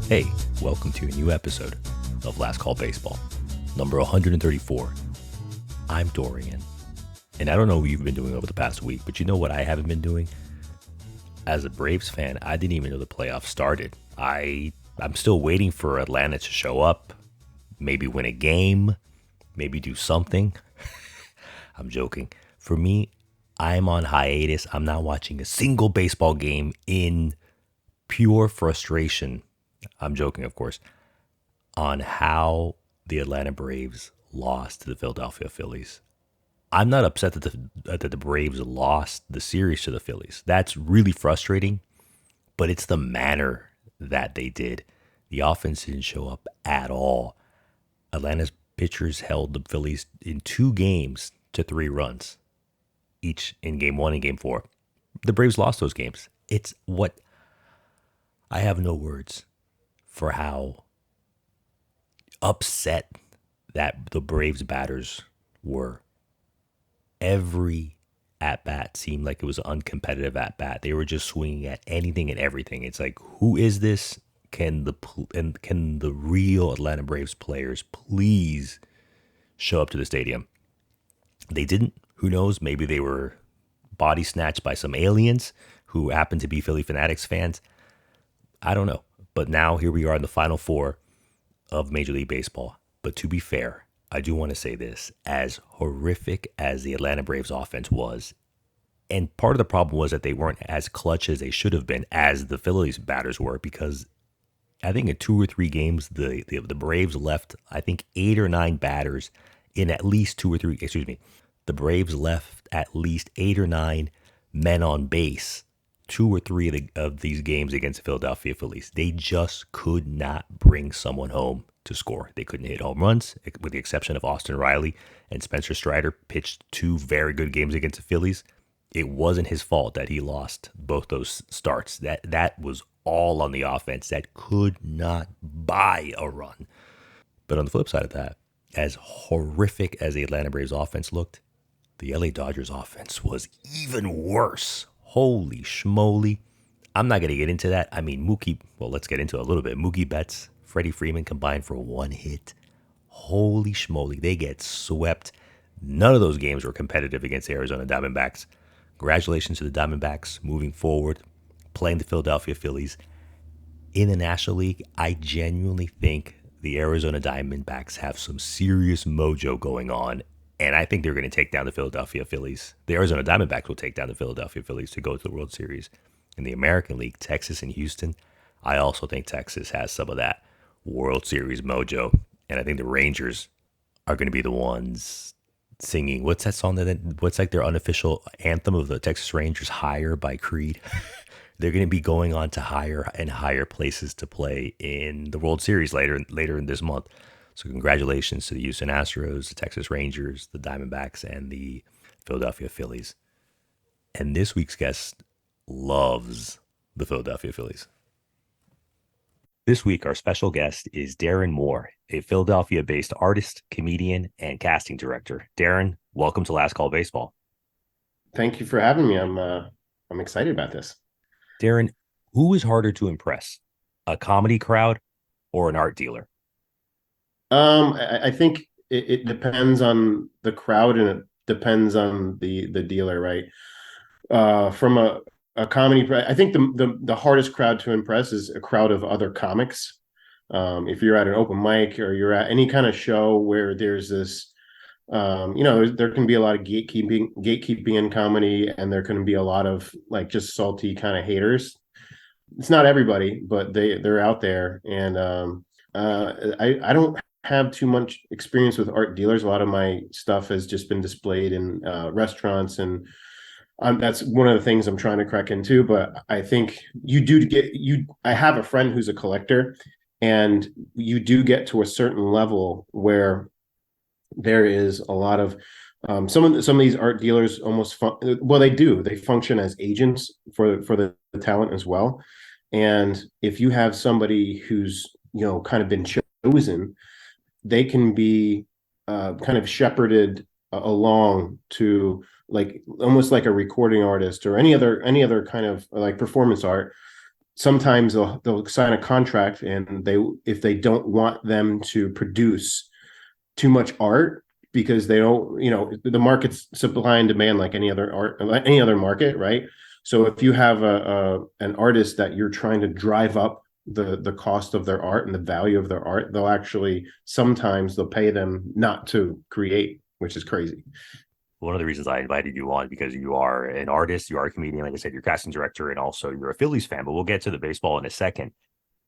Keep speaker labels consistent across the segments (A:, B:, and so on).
A: Hey, welcome to a new episode of Last Call Baseball, number 134. I'm Dorian, and I don't know what you've been doing over the past week, but you know what I haven't been doing? As a Braves fan, I didn't even know the playoffs started. I'm still waiting for Atlanta to show up, maybe win a game, maybe do something. I'm joking. For me, I'm on hiatus. I'm not watching a single baseball game in pure frustration. I'm joking, of course, on how the Atlanta Braves lost to the Philadelphia Phillies. I'm not upset that the Braves lost the series to the Phillies. That's really frustrating, but it's the manner that they did. The offense didn't show up at all. Atlanta's pitchers held the Phillies in 2 games to 3 runs, each in game 1 and game 4. The Braves lost those games. It's what I have no words for how upset that the Braves batters were. Every at bat seemed like it was an uncompetitive at bat. They were just swinging at anything and everything. It's like, who is this? Can the real Atlanta Braves players please show up to the stadium? They didn't. Who knows? Maybe they were body snatched by some aliens who happen to be Philly Fanatics fans. I don't know. But now here we are in the Final Four of Major League Baseball. But to be fair, I do want to say this. As horrific as the Atlanta Braves offense was, and part of the problem was that they weren't as clutch as they should have been as the Phillies batters were, because I think in 2 or 3 games, the Braves left, I think, 8 or 9 batters in at least 2 or 3, the Braves left at least 8 or 9 men on base 2 or 3 of these games against the Philadelphia Phillies. They just could not bring someone home to score. They couldn't hit home runs, with the exception of Austin Riley and Spencer Strider pitched 2 very good games against the Phillies. It wasn't his fault that he lost both those starts. That was all on the offense that could not buy a run. But on the flip side of that, as horrific as the Atlanta Braves offense looked, the LA Dodgers offense was even worse. Holy schmoly. I'm not going to get into that. I mean, let's get into it a little bit. Mookie Betts, Freddie Freeman combined for 1 hit. Holy schmoly. They get swept. None of those games were competitive against the Arizona Diamondbacks. Congratulations to the Diamondbacks moving forward, playing the Philadelphia Phillies. In the National League, I genuinely think the Arizona Diamondbacks have some serious mojo going on, and I think they're going to take down the Philadelphia Phillies. The Arizona Diamondbacks will take down the Philadelphia Phillies to go to the World Series. In the American League, Texas and Houston, I also think Texas has some of that World Series mojo, and I think the Rangers are going to be the ones singing. What's that song what's like their unofficial anthem of the Texas Rangers, Higher by Creed? They're going to be going on to higher and higher places to play in the World Series later in this month. So congratulations to the Houston Astros, the Texas Rangers, the Diamondbacks, and the Philadelphia Phillies. And this week's guest loves the Philadelphia Phillies. This week, our special guest is Darren Moore, a Philadelphia-based artist, comedian, and casting director. Darren, welcome to Last Call Baseball.
B: Thank you for having me. I'm excited about this.
A: Darren, who is harder to impress, a comedy crowd or an art dealer?
B: I think it depends on the crowd and it depends on the dealer, right? From a comedy, I think the hardest crowd to impress is a crowd of other comics. If you're at an open mic or you're at any kind of show where there's this, there can be a lot of gatekeeping in comedy, and there can be a lot of like just salty kind of haters. It's not everybody, but they're out there, and I don't have too much experience with art dealers. A lot of my stuff has just been displayed in restaurants, and that's one of the things I'm trying to crack into. But I think you do get you. I have a friend who's a collector, and you do get to a certain level where there is a lot of some of these art dealers they function as agents for the talent as well. And if you have somebody who's kind of been chosen, they can be kind of shepherded along to, like, almost like a recording artist or any other kind of like performance art, sometimes they'll sign a contract, and they if they don't want them to produce too much art, because they don't, the market's supply and demand like any other art, like any other market, right? So if you have an artist that you're trying to drive up the cost of their art and the value of their art, they'll actually sometimes they'll pay them not to create, which is crazy.
A: One of the reasons I invited you on because you are an artist, you are a comedian, like I said, you're a casting director, and also you're a Phillies fan. But we'll get to the baseball in a second.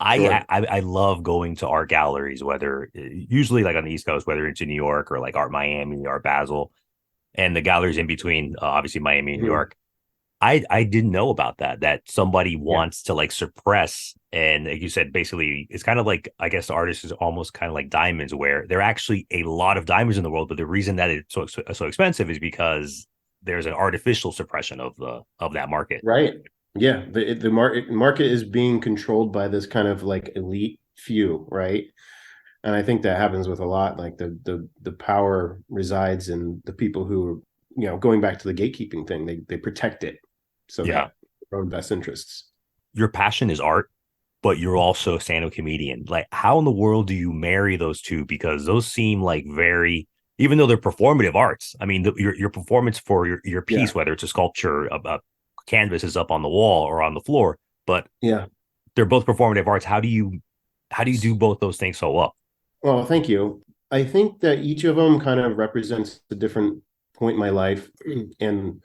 A: I
B: Sure.
A: I love going to art galleries, whether usually like on the East Coast, whether it's in New York or like Art Miami, Art Basel, and the galleries in between, obviously Miami and New
B: Mhm.
A: York. I didn't know about that somebody
B: Yeah.
A: wants to like suppress, and like you said, basically it's kind of like, I guess, the artist is almost kind of like diamonds, where there are actually a lot of diamonds in the world, but the reason that it's so expensive is because there's an artificial suppression of that market.
B: Right. Yeah. The market is being controlled by this kind of like elite few, right? And I think that happens with a lot. Like the power resides in the people who are, going back to the gatekeeping thing. They protect it so
A: Yeah,
B: that their own best interests.
A: your passion is art, but you're also a stand-up comedian. Like, how in the world do you marry those two? Because those seem like very, even though they're performative arts. I mean, your performance for your
B: Yeah.
A: piece, whether it's a sculpture, a canvas is up on the wall or on the floor, but
B: Yeah.
A: they're both performative arts. How do you do both those things so well?
B: Well, thank you. I think that each of them kind of represents a different point in my life, and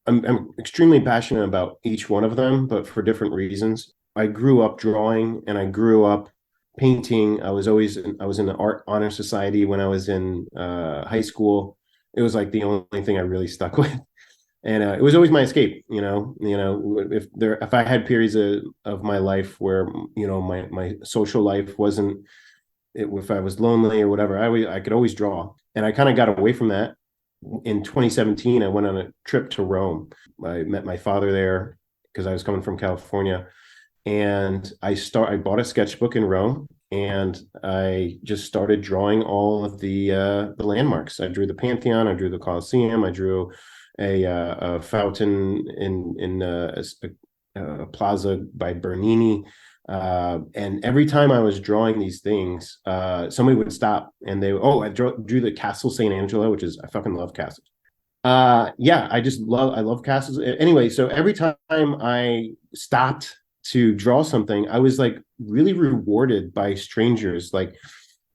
B: I'm extremely passionate about each one of them, but for different reasons. I grew up drawing, and I grew up painting. I was in the art honor society when I was in high school. It was like the only thing I really stuck with, and it was always my escape. If I had periods of my life where my social life wasn't, if I was lonely or whatever, I could always draw, and I kind of got away from that. In 2017, I went on a trip to Rome. I met my father there because I was coming from California, and I bought a sketchbook in Rome, and I just started drawing all of the landmarks. I drew the Pantheon, I drew the Colosseum, I drew a fountain in a plaza by Bernini. And every time I was drawing these things, somebody would stop, and I drew the Castle St. Angelo, which is, I fucking love castles. Yeah, I love castles. Anyway, so every time I stopped to draw something, I was like really rewarded by strangers. Like,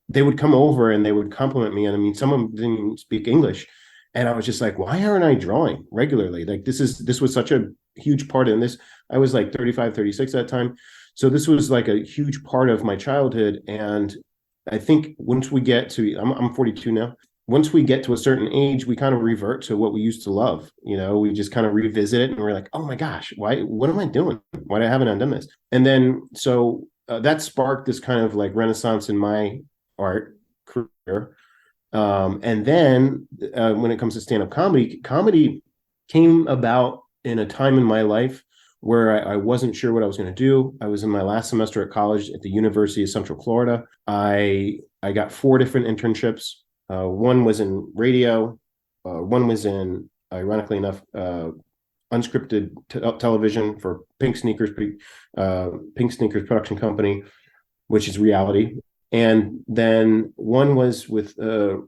B: they would come over and they would compliment me. And I mean, some of them didn't even speak English. And I was just like, why aren't I drawing regularly? Like, this was such a huge part of this. I was like 35, 36 at that time. So this was like a huge part of my childhood. And I think once we get to, I'm 42 now. Once we get to a certain age, we kind of revert to what we used to love. We just kind of revisit it, and we're like, oh my gosh, what am I doing? Why haven't I done this? And then, so that sparked this kind of like renaissance in my art career. And then when it comes to stand-up comedy, comedy came about in a time in my life where I wasn't sure what I was going to do. I was in my last semester at college at the University of Central Florida. I got 4 different internships. One was in radio. One was in, ironically enough, unscripted television for Pink Sneakers production company, which is reality. And then one was with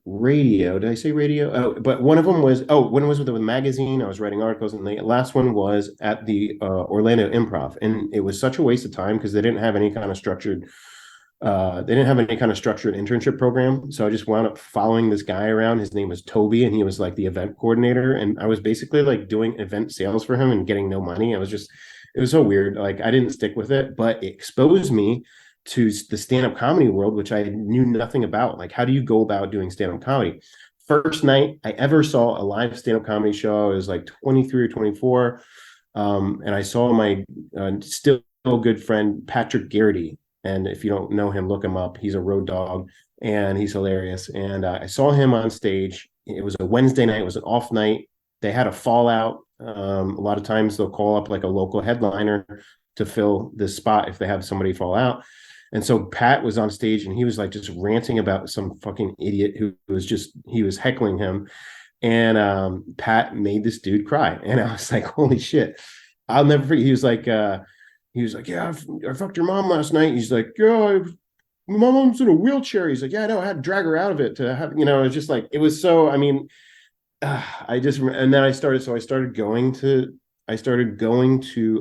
B: radio. Did I say radio? Oh, but one was with a magazine. I was writing articles, and the last one was at the Orlando Improv. And it was such a waste of time because they didn't have any kind of structured internship program. So I just wound up following this guy around. His name was Toby, and he was like the event coordinator. And I was basically like doing event sales for him and getting no money. It was so weird. Like, I didn't stick with it, but it exposed me to the stand-up comedy world, which I knew nothing about. Like, how do you go about doing stand-up comedy? First night I ever saw a live stand-up comedy show, I was like 23 or 24. And I saw my still good friend Patrick Garrity. And if you don't know him, look him up. He's a road dog, and he's hilarious. And I saw him on stage. It was a Wednesday night. It was an off night. They had a fallout. A lot of times they'll call up like a local headliner to fill this spot if they have somebody fall out. And so Pat was on stage, and he was like just ranting about some fucking idiot who he was heckling him. And Pat made this dude cry. And I was like, holy shit. I'll never forget. He was like, he was like, yeah, I fucked your mom last night. He's like, yeah, my mom's in a wheelchair. He's like, yeah, I know, I had to drag her out of it to have, it's just like, it was so, I mean, I just, and then I started going to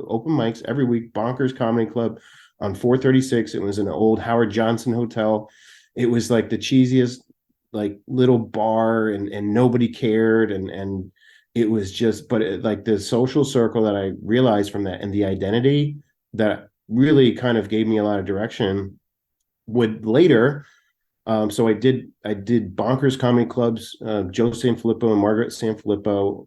B: open mics every week, Bonkers Comedy Club on 436. It was in an old Howard Johnson hotel. It was like the cheesiest, like little bar, and nobody cared. And it was just, but like the social circle that I realized from that, and the identity that really kind of gave me a lot of direction would later. So I did Bonkers Comedy Clubs, Joe Sanfilippo and Margaret Sanfilippo.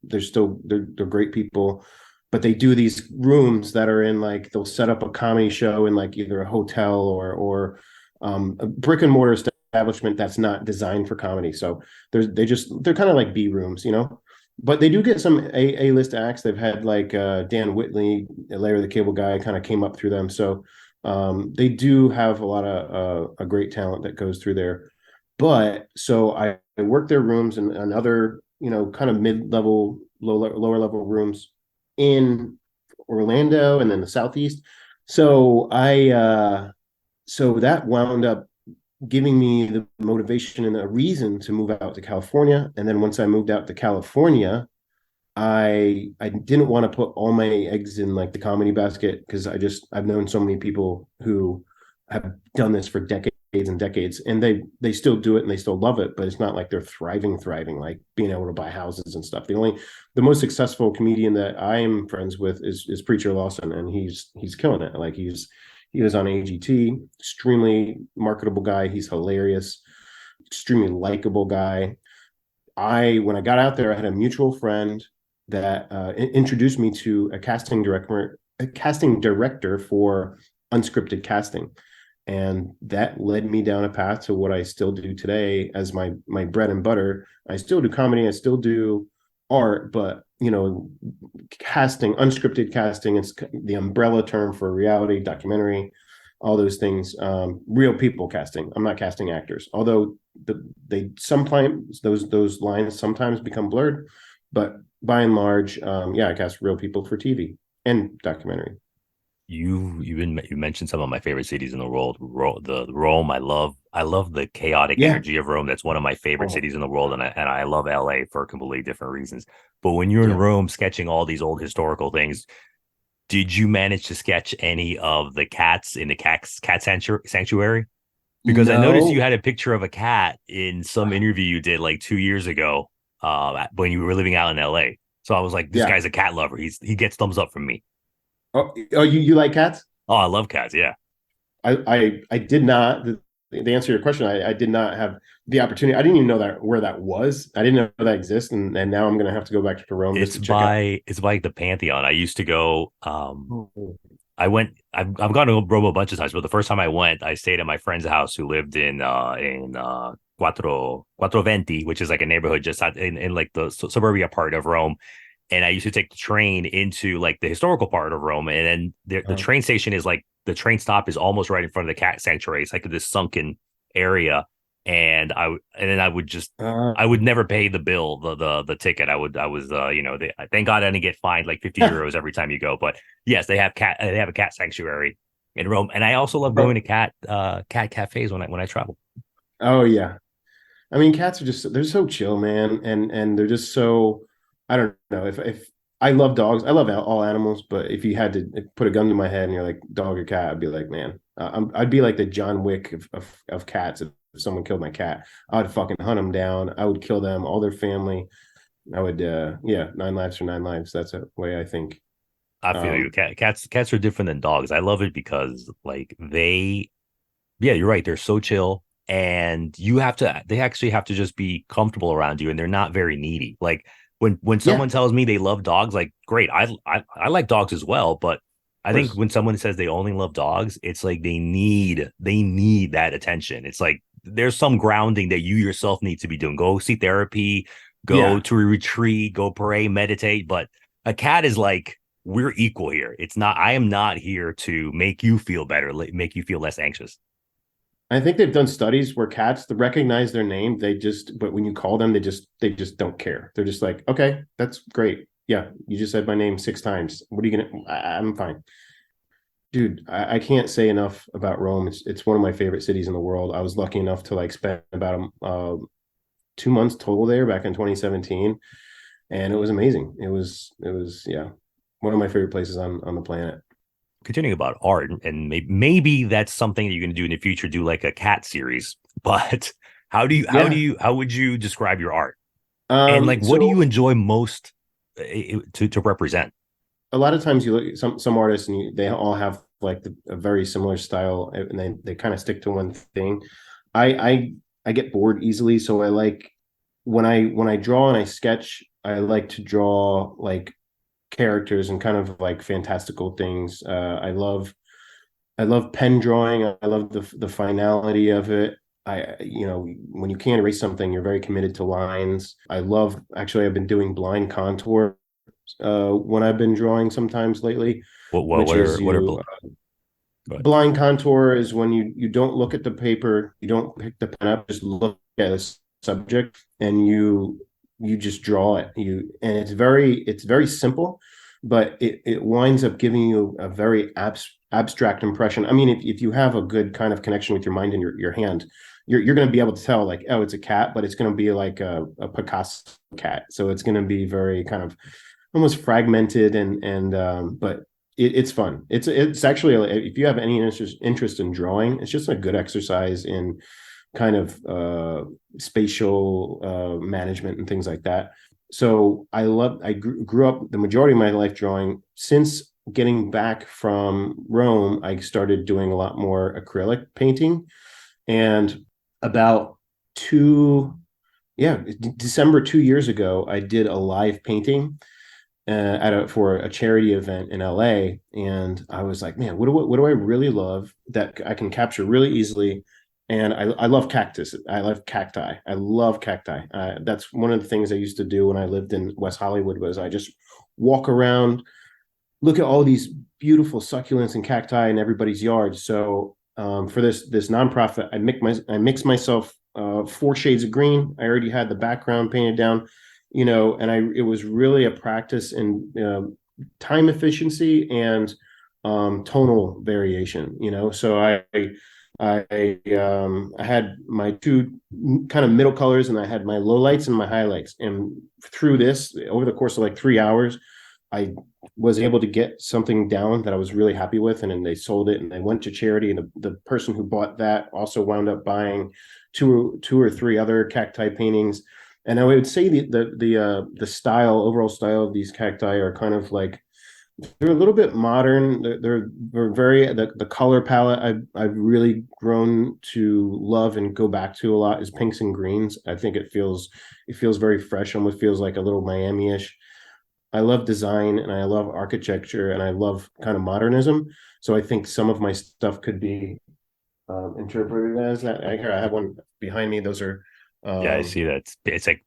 B: They're great people, but they do these rooms that are in, like, they'll set up a comedy show in like either a hotel or a brick and mortar establishment that's not designed for comedy. So they're kind of like B rooms, But they do get some A-list acts. They've had like Dan Whitley, Larry the Cable Guy, kind of came up through them. So they do have a lot of a great talent that goes through there. But so I worked their rooms and other, kind of mid-level, lower level rooms in Orlando and then the Southeast. So so that wound up giving me the motivation and a reason to move out to California. And then once I moved out to California, I didn't want to put all my eggs in like the comedy basket, because I've known so many people who have done this for decades and decades, and they still do it and they still love it, but it's not like they're thriving like being able to buy houses and stuff. The most successful comedian that I am friends with is Preacher Lawson, and he's killing it. Like he was on AGT, extremely marketable guy. He's hilarious, extremely likable guy. When I got out there, I had a mutual friend that introduced me to a casting director for unscripted casting, and that led me down a path to what I still do today as my bread and butter. I still do comedy, I still do art, but casting, unscripted casting, is the umbrella term for reality, documentary, all those things. Real people casting. I'm not casting actors, although they sometimes those lines sometimes become blurred, but by and large, I cast real people for TV and documentary.
A: You mentioned some of my favorite cities in the world. Rome, I love the chaotic
B: Yeah.
A: energy of Rome. That's one of my favorite
B: Oh,
A: cities in the world, and I love LA for completely different reasons. But when you're in
B: yeah.
A: Rome sketching all these old historical things, did you manage to sketch any of the cats in the cat sanctuary? Because I noticed you
B: No.
A: had a picture of a cat in some interview you did like 2 years ago, when you were living out in LA. So I was like, this
B: Yeah.
A: guy's a cat lover. He gets thumbs up from me.
B: Oh, you like cats?
A: Oh, I love cats. Yeah.
B: I did not. The answer to your question, I did not have the opportunity. I didn't even know that where that was. I didn't know that exists, and now I'm gonna have to go back to Rome just
A: It's
B: to check out.
A: by the Pantheon. I used to go.
B: Oh,
A: I went. I've gone to Rome a bunch of times, but the first time I went, I stayed at my friend's house who lived in Quattro Venti, which is like a neighborhood just in like the suburbia part of Rome. And I used to take the train into like the historical part of Rome, and then the train station is like the train stop is almost right in front of the cat sanctuary. It's like this sunken area, and then
B: uh,
A: I would never pay the bill, the ticket. I was thank God I didn't get fined like 50 euros every time you go. But yes, they have a cat sanctuary in Rome, and I also love going to cat cafes when I travel.
B: oh yeah. I mean, cats are just they're so chill, man, and they're just so I don't know if I love dogs, I love all animals, but if you had to put a gun to my head and you're like dog or cat, I'd be like, man, I'd be like the John Wick of cats. If someone killed my cat, I would fucking hunt them down. I would kill them, all their family. I would, yeah, 9 lives for 9 lives. That's a way I think.
A: I feel you.
B: Um,
A: Cats are different than dogs. I love it because like yeah, you're right. They're so chill, and they actually have to just be comfortable around you, and they're not very needy. Like when
B: yeah,
A: someone tells me they love dogs, like great, I like dogs as well, but
B: of
A: I think
B: course,
A: when someone says they only love dogs, it's like they need that attention. It's like there's some grounding that you yourself need to be doing. Go see therapy, go
B: yeah.
A: to a retreat, go pray, meditate. But a cat is like we're equal here. It's not. I am not here to make you feel better, make you feel less anxious.
B: I think they've done studies where cats that recognize their name, but when you call them, they just don't care. They're just like, okay, that's great. Yeah, you just said my name 6 times. What are you gonna? I'm fine. Dude, I can't say enough about Rome. It's one of my favorite cities in the world. I was lucky enough to like spend about 2 months total there back in 2017, and it was amazing. It was yeah, one of my favorite places on the planet.
A: Continuing about art, and maybe that's something that you're going to do in the future, do like a cat series. But
B: Yeah.
A: how would you describe your art? And like, what do you
B: So
A: enjoy most to represent?
B: a lot of times you look at some artists and they all have like a very similar style and they kind of stick to one thing. I get bored easily, so I like when I draw and I sketch, I like to draw like characters and kind of like fantastical things. I love pen drawing. I love the finality of it. When you can't erase something, you're very committed to lines. I've been doing blind contour when I've been drawing sometimes lately,
A: What
B: which is
A: what are
B: you
A: go ahead.
B: blind contour is when you don't look at the paper, you don't pick the pen up, just look at a subject and you just draw it. And it's very simple, but it winds up giving you a very abstract impression. I mean, if you have a good kind of connection with your mind and your hand, you're going to be able to tell like, oh, it's a cat, but it's going to be like a Picasso cat. So it's going to be very kind of almost fragmented and but it's fun. It's actually, if you have any interest in drawing, it's just a good exercise in kind of spatial management and things like that. So I grew up the majority of my life drawing. Since getting back from Rome, I started doing a lot more acrylic painting. And about two, yeah, December 2 years ago, I did a live painting for a charity event in LA, and I was like, man, what do I really love that I can capture really easily? And I love cactus. I love cacti. I love cacti. That's one of the things I used to do when I lived in West Hollywood was I just walk around, look at all these beautiful succulents and cacti in everybody's yard. So for this nonprofit, I mix myself 4 shades of green. I already had the background painted down, and it was really a practice in time efficiency and tonal variation. So I had my two kind of middle colors, and I had my lowlights and my highlights. And through this, over the course of like 3 hours, I was able to get something down that I was really happy with, and then they sold it and they went to charity. And the person who bought that also wound up buying two or three other cacti paintings. And I would say the overall style of these cacti are kind of like they're a little bit modern. They're very the color palette I've really grown to love and go back to a lot is pinks and greens. I think it feels very fresh, almost feels like a little Miami-ish. I love design and I love architecture and I love kind of modernism. So I think some of my stuff could be interpreted as that. I have one behind me. Those are,
A: Yeah, I
B: um,
A: see that. It's like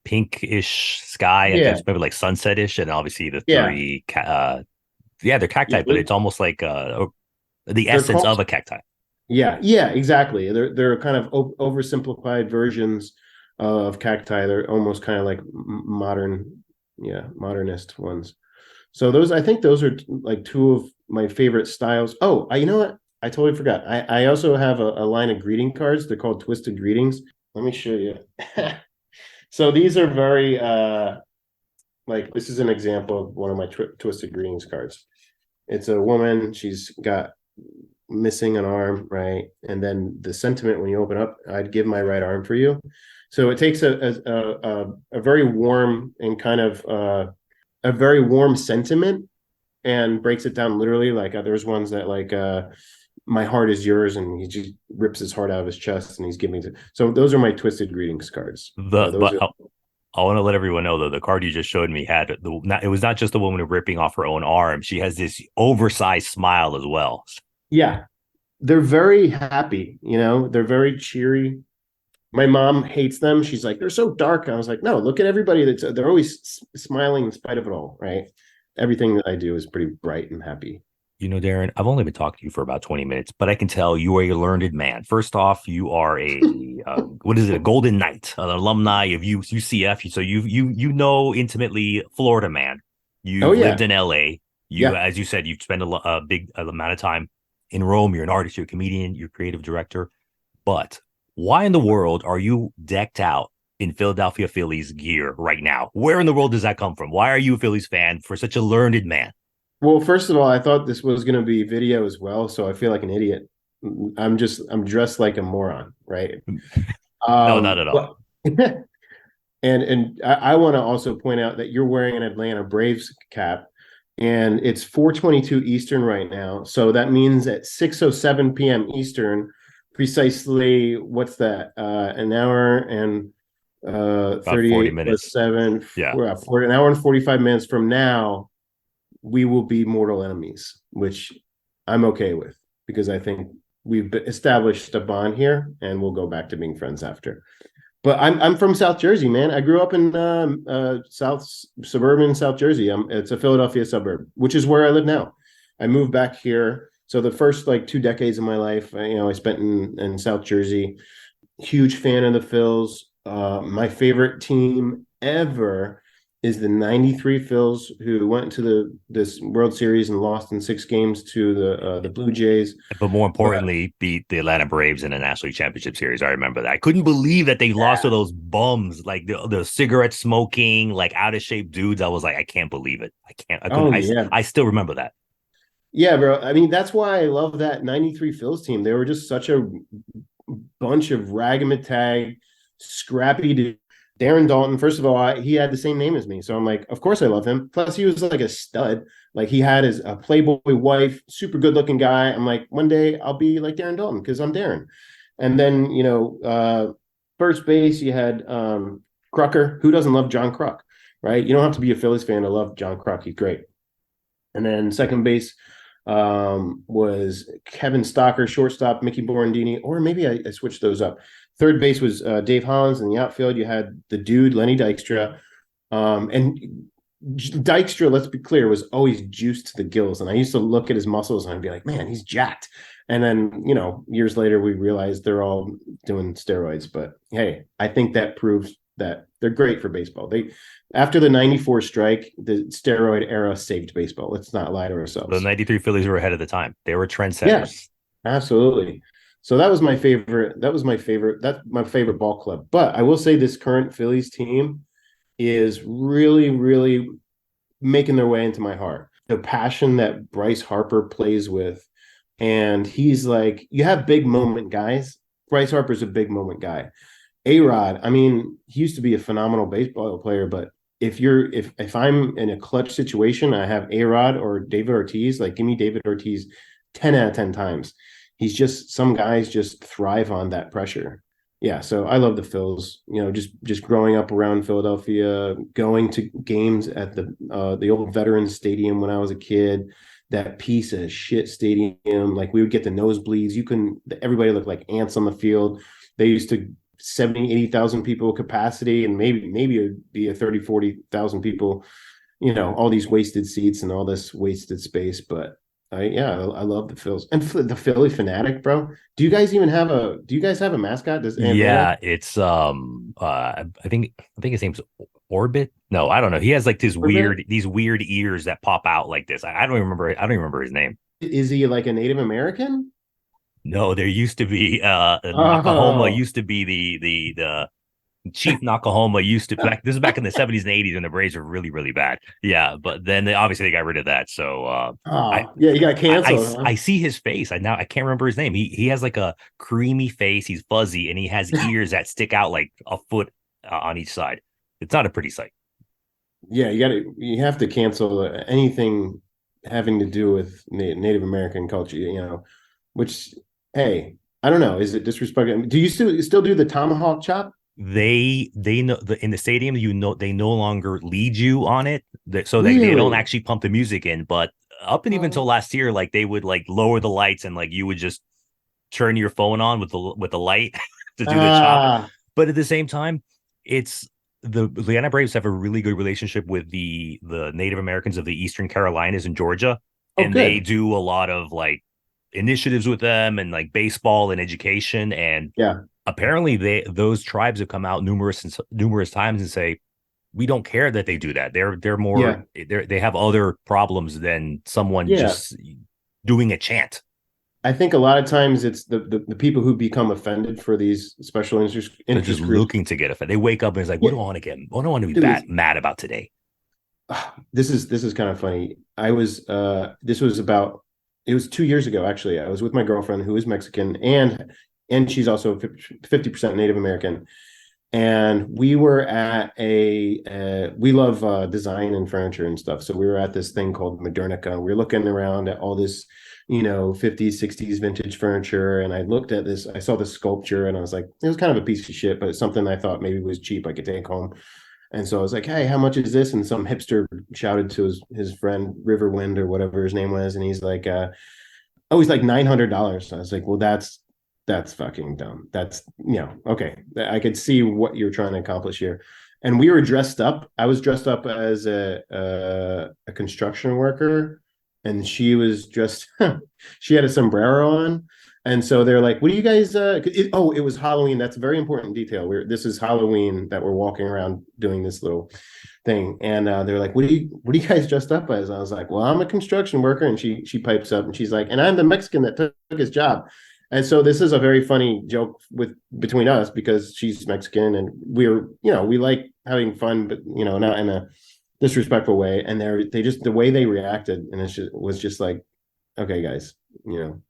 A: pinkish sky. I
B: yeah,
A: guess maybe like sunsetish, and obviously the
B: yeah,
A: yeah, they're cacti,
B: yeah.
A: but it's almost like the
B: They're
A: essence
B: called,
A: of a cacti.
B: yeah, exactly. They're kind of oversimplified versions of cacti. They're almost kind of like modern, yeah, modernist ones. So I think those are like two of my favorite styles. Oh, you know what? I totally forgot. I also have a line of greeting cards. They're called Twisted Greetings. Let me show you. So these are very like this is an example of one of my Twisted Greetings cards. It's a woman. She's got missing an arm, right? And then the sentiment when you open up, I'd give my right arm for you. So it takes a very warm and kind of a very warm sentiment and breaks it down literally. Like there's ones that like my heart is yours, and he just rips his heart out of his chest and he's giving it. So those are my Twisted Greetings cards.
A: The
B: Those
A: but
B: are
A: I want to let everyone know though the card you just showed me had it was not just the woman ripping off her own arm. She has this oversized smile as well.
B: yeah, they're very happy. They're very cheery. My mom hates them. She's like, they're so dark. I was like, no, look at everybody they're always smiling in spite of it all, right? Everything that I do is pretty bright and happy.
A: Darren, I've only been talking to you for about 20 minutes, but I can tell you are a learned man. First off, you are what is it, a Golden Knight, an alumni of UCF. So you know intimately Florida man.
B: Oh
A: You've lived
B: yeah.
A: in LA. You,
B: Yeah.
A: as you said, you spend a big amount of time in Rome. You're an artist, you're a comedian, you're a creative director. But why in the world are you decked out in Philadelphia Phillies gear right now? Where in the world does that come from? Why are you a Phillies fan for such a learned man?
B: Well, first of all, I thought this was going to be video as well, so I feel like an idiot. I'm dressed like a moron, right?
A: No, not at all.
B: But and I want to also point out that you're wearing an Atlanta Braves cap, and it's 4:22 Eastern right now. So that means at 6:07 p.m. Eastern, precisely what's that? An hour and
A: About 40
B: 38 plus
A: minutes.
B: 7,
A: Yeah.
B: for an hour and 45 minutes from now, we will be mortal enemies, which I'm okay with because I think we've established a bond here, and we'll go back to being friends after. But I'm from South Jersey, man. I grew up in South suburban South Jersey. It's a Philadelphia suburb, which is where I live now. I moved back here. So the first like 2 decades of my life, I spent in South Jersey. Huge fan of the Phils. My favorite team ever is the '93 Phils, who went to this World Series and lost in 6 games to the Blue Jays.
A: But more
B: But
A: importantly, beat the Atlanta Braves in the National League Championship Series. I remember that. I couldn't believe that they lost to
B: yeah,
A: those bums, like the cigarette smoking, like out of shape dudes. I was like, I can't believe it. I can't. I couldn't.
B: oh yeah,
A: I still remember that.
B: yeah, bro. I mean, that's why I love that '93 Phils team. They were just such a bunch of ragamatag, scrappy to Darren Dalton. First of all, he had the same name as me, so I'm like, of course I love him. Plus, he was like a stud. Like he had his a Playboy wife, super good looking guy. I'm like, one day I'll be like Darren Dalton because I'm Darren. And then first base you had Crucker. Who doesn't love John Kruk, right? You don't have to be a Phillies fan to love John Kruk. He's great. And then second base was Kevin Stocker, shortstop Mickey Borandini, or maybe I switched those up. Third base was Dave Hollins. In the outfield, you had the dude Lenny Dykstra, and Dykstra. Let's be clear, was always juiced to the gills, and I used to look at his muscles and I'd be like, man, he's jacked. And then years later, we realized they're all doing steroids. But hey, I think that proves that they're great for baseball. They After the '94 strike, the steroid era saved baseball. Let's not lie to
A: The
B: ourselves.
A: '93 Phillies were ahead of the time. They were
B: Yeah,
A: trendsetters.
B: absolutely. So that was my favorite. That was my favorite. That's my favorite ball club. But I will say this current Phillies team is really, really making their way into my heart. The passion that Bryce Harper plays with, and he's like, you have big moment guys. Bryce Harper's a big moment guy. A Rod, I mean, he used to be a phenomenal baseball player, but if I'm in a clutch situation, I have A Rod or David Ortiz, like give me David Ortiz 10 out of 10 times. He's just some guys just thrive on that pressure. Yeah, so I love the Phils. Just growing up around Philadelphia, going to games at the old Veterans Stadium when I was a kid. That piece of shit stadium, like we would get the nosebleeds. Everybody looked like ants on the field. They used to 70, 80,000 people capacity, and maybe it'd be a 30, 40,000 people, all these wasted seats and all this wasted space. But I love the Phils and the Philly fanatic, bro. Do you guys have a mascot? Does Atlanta
A: Yeah, it's I think his name's Orbit. No, I don't know. He has like
B: Orbit?
A: these weird ears that pop out like this. I don't even remember. I don't even remember his name.
B: Is he like a Native American?
A: No, there used to be Nakahoma
B: Oh,
A: used to be the Chief Nakahoma used to back. This is back in the '70s and '80s when the Braves were really really bad. Yeah, but then obviously they got rid of that. So I.
B: oh, yeah, he got canceled, huh?
A: I see his face. I can't remember his name. He has like a creamy face. He's fuzzy and he has ears that stick out like a foot on each side. It's not a pretty sight.
B: Yeah, you have to cancel anything having to do with Native American culture, which, hey, I don't know. Is it disrespectful? Do you still do the tomahawk chop?
A: They know in the stadium. They no longer lead you on it, so they don't
B: Really?
A: actually pump the music in. But up and even until
B: Oh.
A: last year, like they would like lower the lights and like you would just turn your phone on with the light to do the chop.
B: Ah,
A: But at the same time, it's the Atlanta Braves have a really good relationship with the Native Americans of the Eastern Carolinas and Georgia,
B: oh,
A: and they
B: good.
A: do a lot of like initiatives with them and like baseball and education. And
B: Yeah.
A: apparently, those tribes have come out numerous times and say we don't care that they do that. They're more
B: Yeah.
A: they have other problems than someone
B: Yeah.
A: just doing a chant.
B: I think a lot of times it's the people who become offended for these special
A: They're just
B: interest groups.
A: looking to get offended. They wake up and it's like, what
B: Yeah,
A: do I want to get? What do I want to be
B: dude,
A: mad about today?
B: this is kind of funny. I was this was about it was 2 years ago actually. I was with my girlfriend who is Mexican and she's also 50% Native American. And we were at we love design and furniture and stuff. So we were at this thing called Modernica. We were looking around at all this, 50s, 60s vintage furniture. And I looked at this, I saw this sculpture and I was like, it was kind of a piece of shit, but it's something I thought maybe was cheap I could take home. And so I was like, hey, how much is this? And some hipster shouted to his friend Riverwind or whatever his name was. And he's like, oh, he's like $900. I was like, well, that's fucking dumb. That's, okay. I could see what you're trying to accomplish here. And we were dressed up. I was dressed up as a construction worker, and she was dressed. She had a sombrero on, and so they're like, "What do you guys?" It was Halloween. That's a very important detail. This is Halloween that we're walking around doing this little thing, and they're like, what are you guys dressed up as?" I was like, "Well, I'm a construction worker," and she pipes up and she's like, "And I'm the Mexican that took his job." And so this is a very funny joke between us because she's Mexican and we like having fun, but not in a disrespectful way. And they just the way they reacted, and was just like, okay, guys,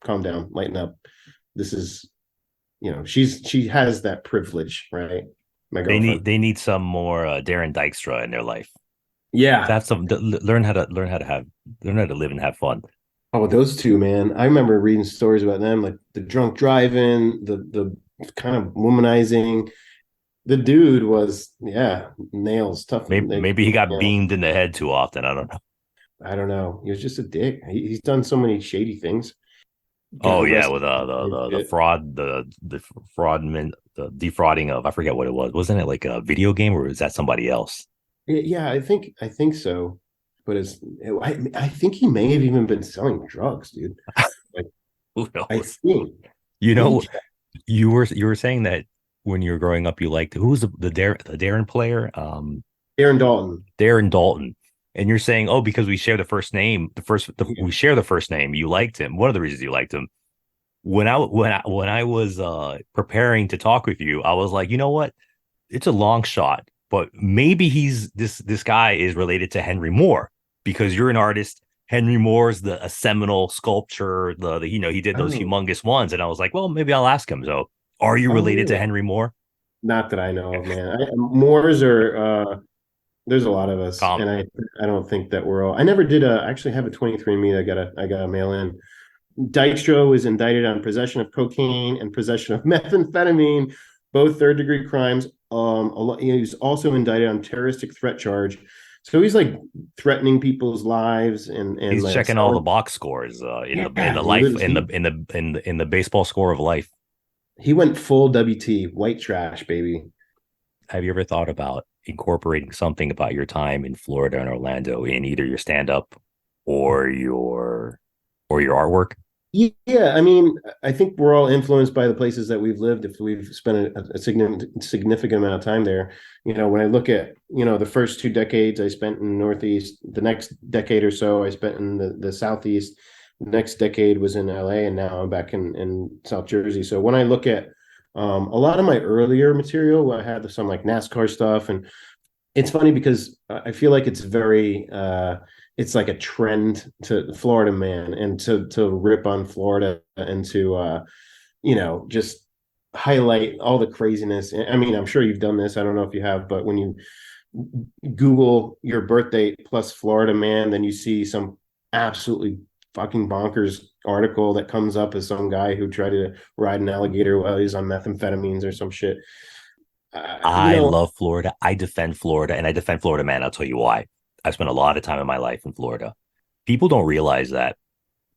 B: calm down, lighten up. This is, she has that privilege, right? My girlfriend.
A: They need some more Darren Dykstra in their life. To
B: Yeah.
A: have some learn how to live and have fun.
B: Oh, those two, man. I remember reading stories about them, like the drunk driving, the kind of womanizing. The dude was, yeah, nails, tough.
A: Maybe he got
B: Nails.
A: beamed in the head too often. I don't know.
B: I don't know. He was just a dick. He's done so many shady things. Got
A: Oh yeah,
B: arrested.
A: with the fraud, the fraudman, the defrauding of, I forget what it was. Wasn't it like a video game, or is that somebody else?
B: Yeah, I think so. But I think he may have even been selling drugs, dude. Like
A: Who
B: I
A: knows?
B: think.
A: You
B: Let me
A: know,
B: check.
A: you were saying that when you were growing up, you liked, who was the Darren player?
B: Aaron Dalton.
A: Darren Dalton. And you're saying, oh, because we share the first name, we share the first name. You liked him. One of the reasons you liked him. When I was preparing to talk with you, I was like, you know what? It's a long shot, but maybe this guy is related to Henry Moore because you're an artist. Henry Moore's a seminal sculpture. He did those
B: Oh,
A: humongous ones, and I was like, well, maybe I'll ask him. So, are you
B: oh,
A: related to
B: really?
A: Henry Moore?
B: Not that I know of, man. Moors are there's a lot of us,
A: Com
B: and I don't think that we're all. I never did actually have a 23andMe. I got a mail in. Dykstra was indicted on possession of cocaine and possession of methamphetamine, both third-degree crimes. He was also indicted on terroristic threat charge. So he's like threatening people's lives and
A: He's
B: like
A: checking all the
B: selling.
A: box scores in
B: Yeah,
A: the
B: he
A: life
B: lives.
A: in the baseball score of life.
B: He went full WT, white trash, baby.
A: Have you ever thought about incorporating something about your time in Florida and Orlando in either your stand up or your artwork?
B: Yeah, I mean, I think we're all influenced by the places that we've lived. If we've spent a significant amount of time there, when I look at, the first 2 decades I spent in Northeast, the next decade or so I spent in the Southeast, the next decade was in LA, and now I'm back in South Jersey. So when I look at a lot of my earlier material, I had some like NASCAR stuff, and it's funny because I feel like it's like a trend to Florida man and to rip on Florida and to just highlight all the craziness. I mean, I'm sure you've done this. I don't know if you have, but when you Google your birth date plus Florida man, then you see some absolutely fucking bonkers article that comes up as some guy who tried to ride an alligator while he's on methamphetamines or some shit. You
A: I
B: know,
A: love Florida. I defend Florida and I defend Florida, man. I'll tell you why. I've spent a lot of time in my life in Florida. People don't realize that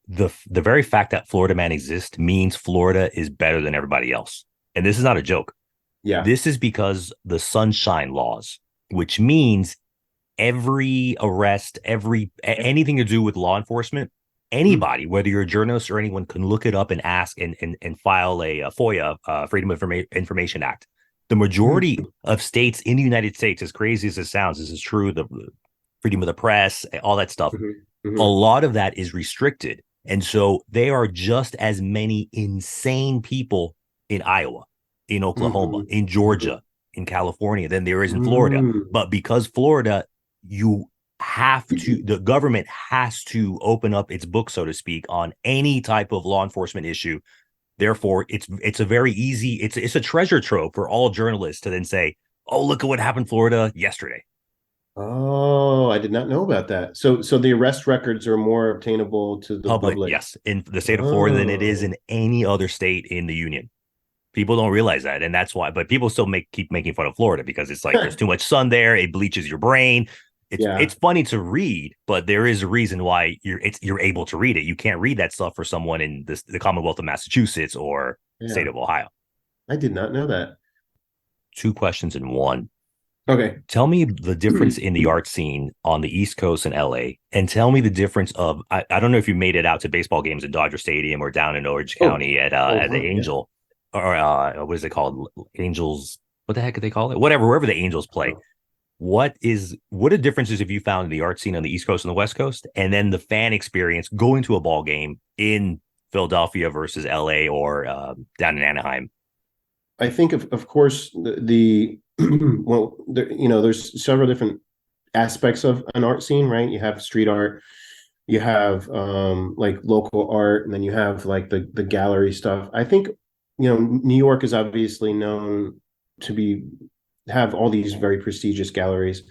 A: the very fact that Florida man exists means Florida is better than everybody else. And this is not a joke.
B: yeah.
A: This is because the sunshine laws, which means every arrest, anything to do with law enforcement,
B: Mhm.
A: anybody, whether you're a journalist or anyone, can look it up and ask and file a FOIA, Freedom of Information Act. The majority of states in the United States, as crazy as it sounds, this is true, the freedom of the press, all that stuff, a
B: Mm-hmm.
A: lot of that is restricted. And so there are just as many insane people in Iowa, in Oklahoma, in
B: Mm-hmm.
A: Georgia, in California than there is in Florida.
B: Mm-hmm.
A: But because Florida, you have to, the government has to open up its book, so to speak, on any type of law enforcement issue. Therefore, it's a very easy, it's a treasure trove for all journalists to then say, oh, look at what happened in Florida yesterday.
B: Oh, I did not know about that. So the arrest records are more obtainable to the
A: Public,
B: public.
A: yes, in the state of Florida than it is
B: Oh,
A: in any other state in the union. People don't realize that, and that's why. But people still keep making fun of Florida because it's like there's too much sun there. It bleaches your brain. It's
B: yeah,
A: funny to read, but there is a reason why you're able to read it. You can't read that stuff for someone in the Commonwealth of Massachusetts or state
B: yeah.
A: of Ohio.
B: I did not know that.
A: Two questions in one.
B: Okay.
A: Tell me the difference in the art scene on the East Coast and LA, and tell me the difference of I don't know if you made it out to baseball games in Dodger Stadium or down in Orange
B: Oh,
A: County
B: all the
A: at the
B: time. Yeah.
A: Angel or what is it called? Angels. What the heck do they call it? Whatever, wherever the Angels play.
B: Oh.
A: What are differences have you found in the art scene on the East Coast and the West Coast, and then the fan experience going to a ball game in Philadelphia versus LA or down in Anaheim?
B: I think of course the well, there's several different aspects of an art scene, right? You have street art, you have like local art, and then you have like the gallery stuff. I think New York is obviously known to be have all these very prestigious galleries,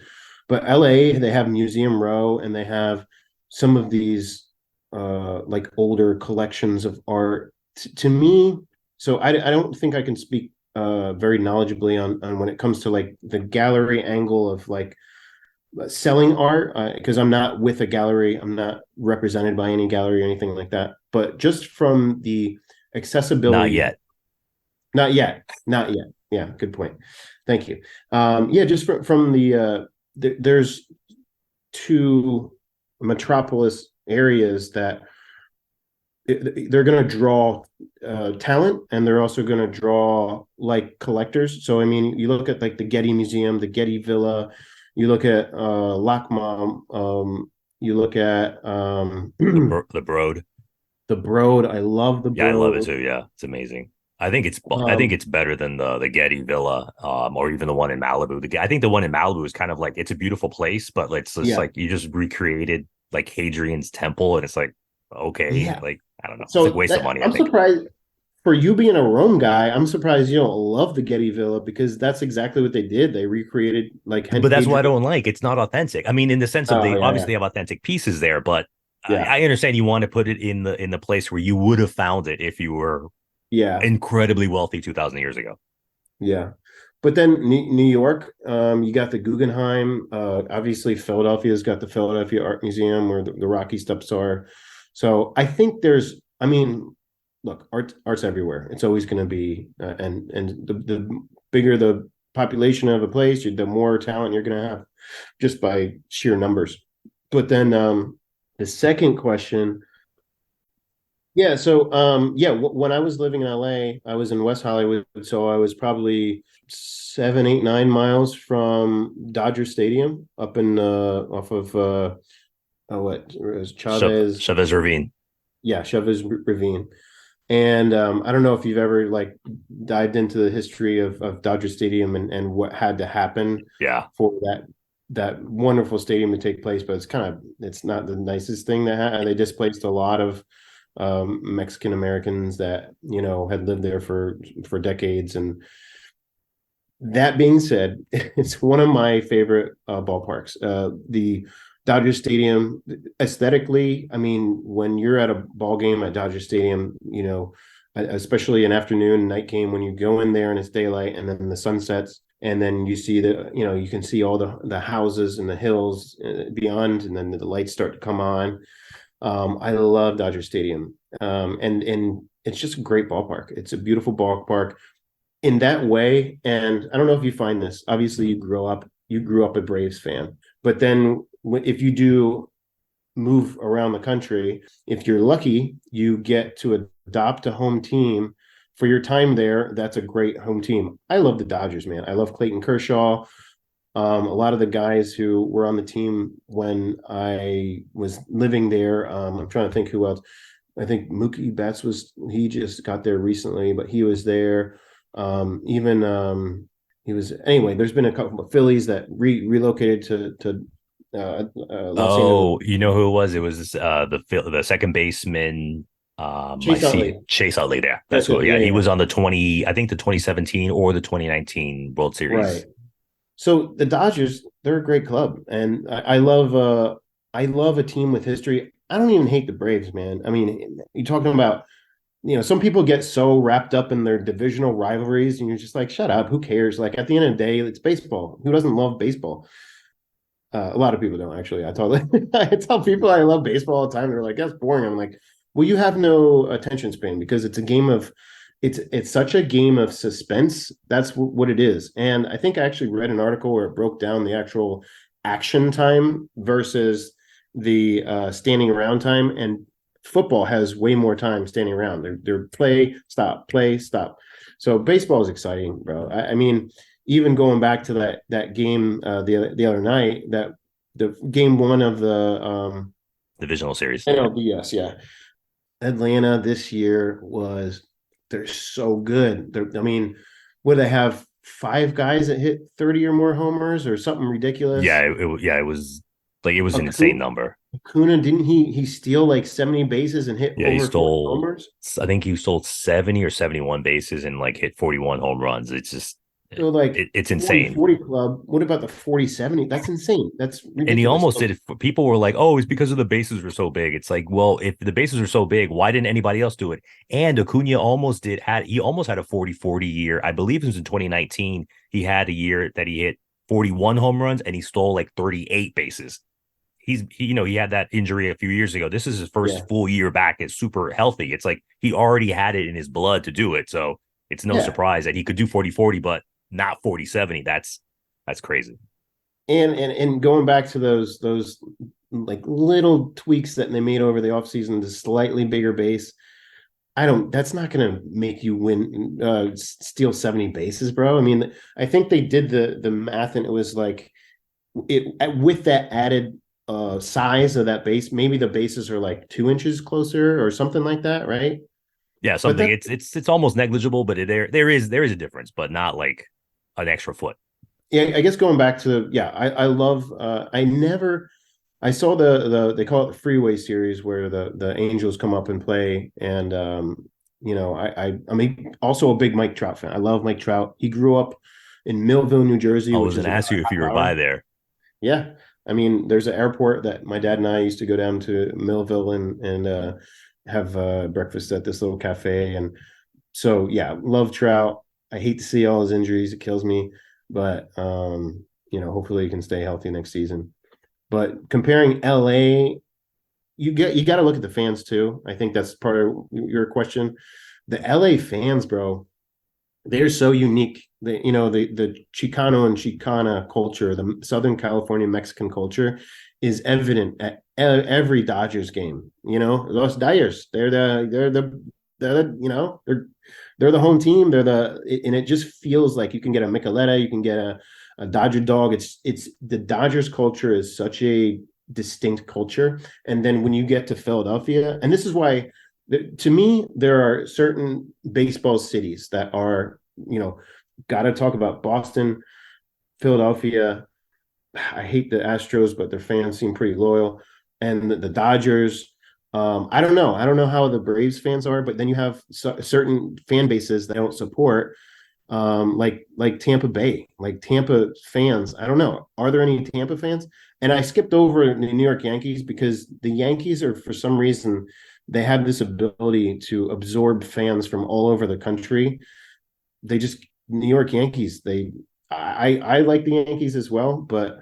B: but LA, they have Museum Row, and they have some of these like older collections of art. To me, so I don't think I can speak very knowledgeably on when it comes to like the gallery angle of like selling art, because I'm not with a gallery, I'm not represented by any gallery or anything like that, but just from the
A: Not
B: accessibility.
A: yet.
B: Not yet, not yet. Yeah, good point. Thank you. Yeah, just from the there's two metropolis areas that they're going to draw talent, and they're also going to draw like collectors. So I mean, you look at like the Getty Museum, the Getty Villa, you look at LACMA, you look at
A: The Broad.
B: the Broad. I love the
A: Yeah, I love it
B: Broad.
A: too. Yeah, it's amazing. I think
B: Um,
A: it's better than the Getty Villa, or even the one in Malibu. I think the one in Malibu is kind of like it's a beautiful place, but it's just
B: yeah,
A: like you just recreated like Hadrian's temple, and it's like okay,
B: yeah.
A: like I don't know, it's like
B: So
A: waste of money. I
B: I'm
A: think,
B: surprised for you being a Rome guy. I'm surprised you don't love the Getty Villa, because that's exactly what they did. They recreated like
A: but that's what I
B: Hadrian.
A: don't like. It's not authentic. I mean, in the sense of
B: Oh
A: they
B: yeah,
A: obviously
B: yeah,
A: have authentic pieces there, but
B: yeah,
A: I understand you want to put it in the place where you would have found it if you were
B: yeah,
A: incredibly wealthy 2,000 years ago.
B: yeah. But then New York, you got the Guggenheim. Obviously, Philadelphia's got the Philadelphia Art Museum where the Rocky Steps are. So I think there's, I mean, look, art's everywhere. It's always going to be, and the bigger the population of a place, the more talent you're going to have just by sheer numbers. But then the second question, yeah. So, yeah, when I was living in LA, I was in West Hollywood, so I was probably 7, 8, 9 miles from Dodger Stadium up in off of what it was Chavez,
A: Chavez Ravine.
B: yeah, Chavez Ravine. And I don't know if you've ever like dived into the history of Dodger Stadium and what had to happen
A: Yeah,
B: for that wonderful stadium to take place, but it's not the nicest thing that they displaced a lot of Mexican Americans that had lived there for decades. And that being said, it's one of my favorite ballparks. The Dodger Stadium, aesthetically, I mean, when you're at a ball game at Dodger Stadium, especially an afternoon night game, when you go in there and it's daylight and then the sun sets, and then you see you can see all the houses and the hills beyond, and then the lights start to come on. I love Dodger Stadium, and it's just a great ballpark. It's a beautiful ballpark in that way. And I don't know if you find this. Obviously, you grew up a Braves fan, but then if you do move around the country, if you're lucky, you get to adopt a home team for your time there, that's a great home team. I love the Dodgers, man. I love Clayton Kershaw. A lot of the guys who were on the team when I was living there. I'm trying to think who else. I think Mookie Betts he just got there recently, but he was there. Even he was anyway. There's been a couple of Phillies that relocated to Los Angeles.
A: Oh, you know who it was? It was the second baseman. I
B: Chase
A: see
B: Utley.
A: Chase Utley there. That's
B: That's
A: cool.
B: it.
A: Yeah,
B: Yeah,
A: he
B: yeah.
A: was on I think the 2017 or the 2019 World
B: Right.
A: Series.
B: So the Dodgers, they're a great club, and I love a team with history. I don't even hate the Braves, man. I mean, you're talking about some people get so wrapped up in their divisional rivalries, and you're just like, shut up, who cares? Like at the end of the day, it's baseball. Who doesn't love baseball? A lot of people don't actually. I tell people I love baseball all the time. They're like, that's boring. I'm like, well, you have no attention span because it's such a game of suspense. That's what it is. And I think I actually read an article where it broke down the actual action time versus the standing around time. And football has way more time standing around. They're play, stop. So baseball is exciting, bro. I mean, even going back to that game the other night, that the game one of the
A: Divisional series.
B: NLDS, yeah, Atlanta this year was they're so good. I mean, would they have five guys that hit 30 or more homers or something ridiculous?
A: Yeah, it was like it was an insane
B: Acuna,
A: number.
B: Acuna didn't he steal like 70 bases and hit
A: Yeah, he
B: over 40
A: stole.
B: homers?
A: I think he stole 70 or 71 bases and like hit 41 home runs. It's just
B: So like
A: it's
B: 40
A: insane.
B: 40 club. What about the 40-70? That's insane. That's
A: And he
B: ridiculous.
A: almost did it. People were like, "Oh, it's because of the bases were so big." It's like, well, if the bases were so big, why didn't anybody else do it? And Acuna almost did had he almost had a 40-40 year. I believe it was in 2019. He had a year that he hit 41 home runs and he stole like 38 bases. He had that injury a few years ago. This is his
B: Yeah.
A: first full year back. It's super healthy. It's like he already had it in his blood to do it. So it's no
B: Yeah.
A: surprise that he could do 40-40, but not 40-70. That's crazy.
B: And going back to those like little tweaks that they made over the offseason to slightly bigger base. I don't That's not going to make you win steal 70 bases, bro. I mean, I think they did the math and it was like it with that added size of that base, maybe the bases are like 2 inches closer or something like that, right?
A: Yeah,
B: But
A: something.
B: that
A: It's almost negligible, but there is a difference, but not like an extra foot.
B: Yeah, I guess going back to yeah, I love I saw they call it the freeway series where the Angels come up and play and I mean also a big Mike Trout fan. I love Mike Trout. He grew up in Millville, New Jersey,
A: I
B: which
A: was
B: is
A: gonna
B: about
A: ask you
B: a
A: if you
B: half
A: were by
B: hour.
A: there.
B: Yeah. I mean, there's an airport that my dad and I used to go down to Millville and have breakfast at this little cafe. And so yeah, love Trout. I hate to see all his injuries. It kills me. But hopefully he can stay healthy next season. But comparing LA, you got to look at the fans too. I think that's part of your question. The LA fans, bro, they're so unique. The Chicano and Chicana culture, the Southern California Mexican culture, is evident at every Dodgers game. Los Dyers, they're the home team. And it just feels like you can get a Micheletta, you can get a Dodger dog. It's the Dodgers culture is such a distinct culture. And then when you get to Philadelphia, and this is why to me, there are certain baseball cities that are, got to talk about Boston, Philadelphia. I hate the Astros, but their fans seem pretty loyal. And the Dodgers. I don't know. I don't know how the Braves fans are, but then you have certain fan bases that don't support, like Tampa Bay, like Tampa fans. I don't know. Are there any Tampa fans? And I skipped over the New York Yankees because the Yankees are, for some reason, they have this ability to absorb fans from all over the country. They just New York Yankees. I like the Yankees as well, but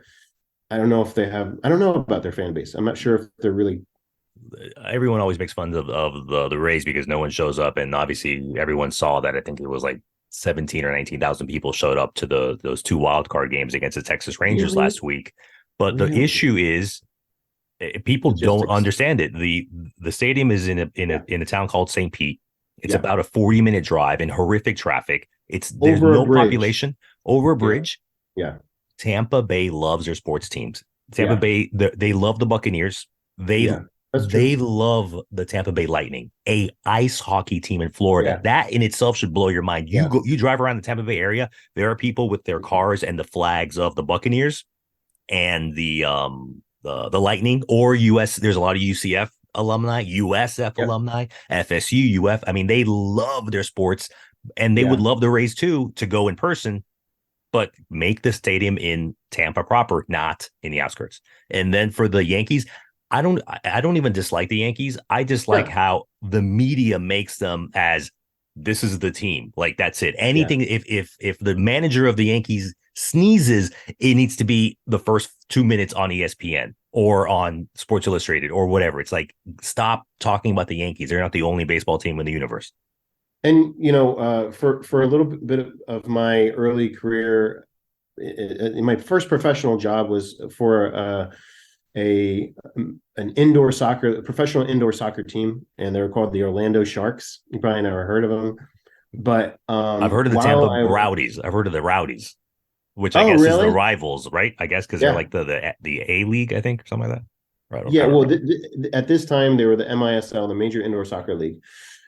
B: I don't know if they have. I don't know about their fan base. I'm not sure if they're really.
A: Everyone always makes fun of the Rays because no one shows up, and obviously everyone saw that. I think it was like 17 or 19,000 people showed up to those two wild card games against the Texas Rangers
B: Really,
A: last week. But the
B: really
A: issue is people don't
B: logistics.
A: understand it. The stadium is in a town called St. Pete. It's
B: Yeah.
A: about a 40-minute drive in horrific traffic. There's
B: Over a
A: no
B: bridge.
A: population over a
B: Yeah.
A: bridge.
B: Yeah.
A: Tampa Bay loves their sports teams. Tampa
B: Yeah.
A: Bay, they love the Buccaneers. They
B: Yeah. That's
A: they
B: true.
A: love the Tampa Bay Lightning, a ice hockey team in Florida.
B: Yeah.
A: That in itself should blow your mind.
B: Yeah.
A: You drive around the Tampa Bay area. There are people with their cars and the flags of the Buccaneers and the Lightning or US. There's a lot of UCF alumni, USF
B: Yep.
A: alumni, FSU, UF. I mean, they love their sports, and they would
B: Yeah.
A: love the Rays too to go in person, but make the stadium in Tampa proper, not in the outskirts. And then for the Yankees, I don't even dislike the Yankees. I dislike
B: Yeah.
A: how the media makes them as this is the team. Like that's it.
B: Yeah.
A: Anything if the manager of the Yankees sneezes, it needs to be the first 2 minutes on ESPN or on Sports Illustrated or whatever. It's like stop talking about the Yankees. They're not the only baseball team in the universe.
B: And for a little bit of my early career, in my first professional job was for a an indoor soccer, a professional indoor soccer team, and they were called the Orlando Sharks. You probably never heard of them, but
A: I've heard of the
B: while
A: Tampa
B: I
A: Rowdies. I've heard of the Rowdies, which I
B: oh
A: guess is the
B: really
A: rivals, right? I guess because they're
B: yeah
A: like the A League, I think, or something like that. Right? I
B: yeah
A: don't
B: well
A: know.
B: at this time they were the MISL, the Major Indoor Soccer League,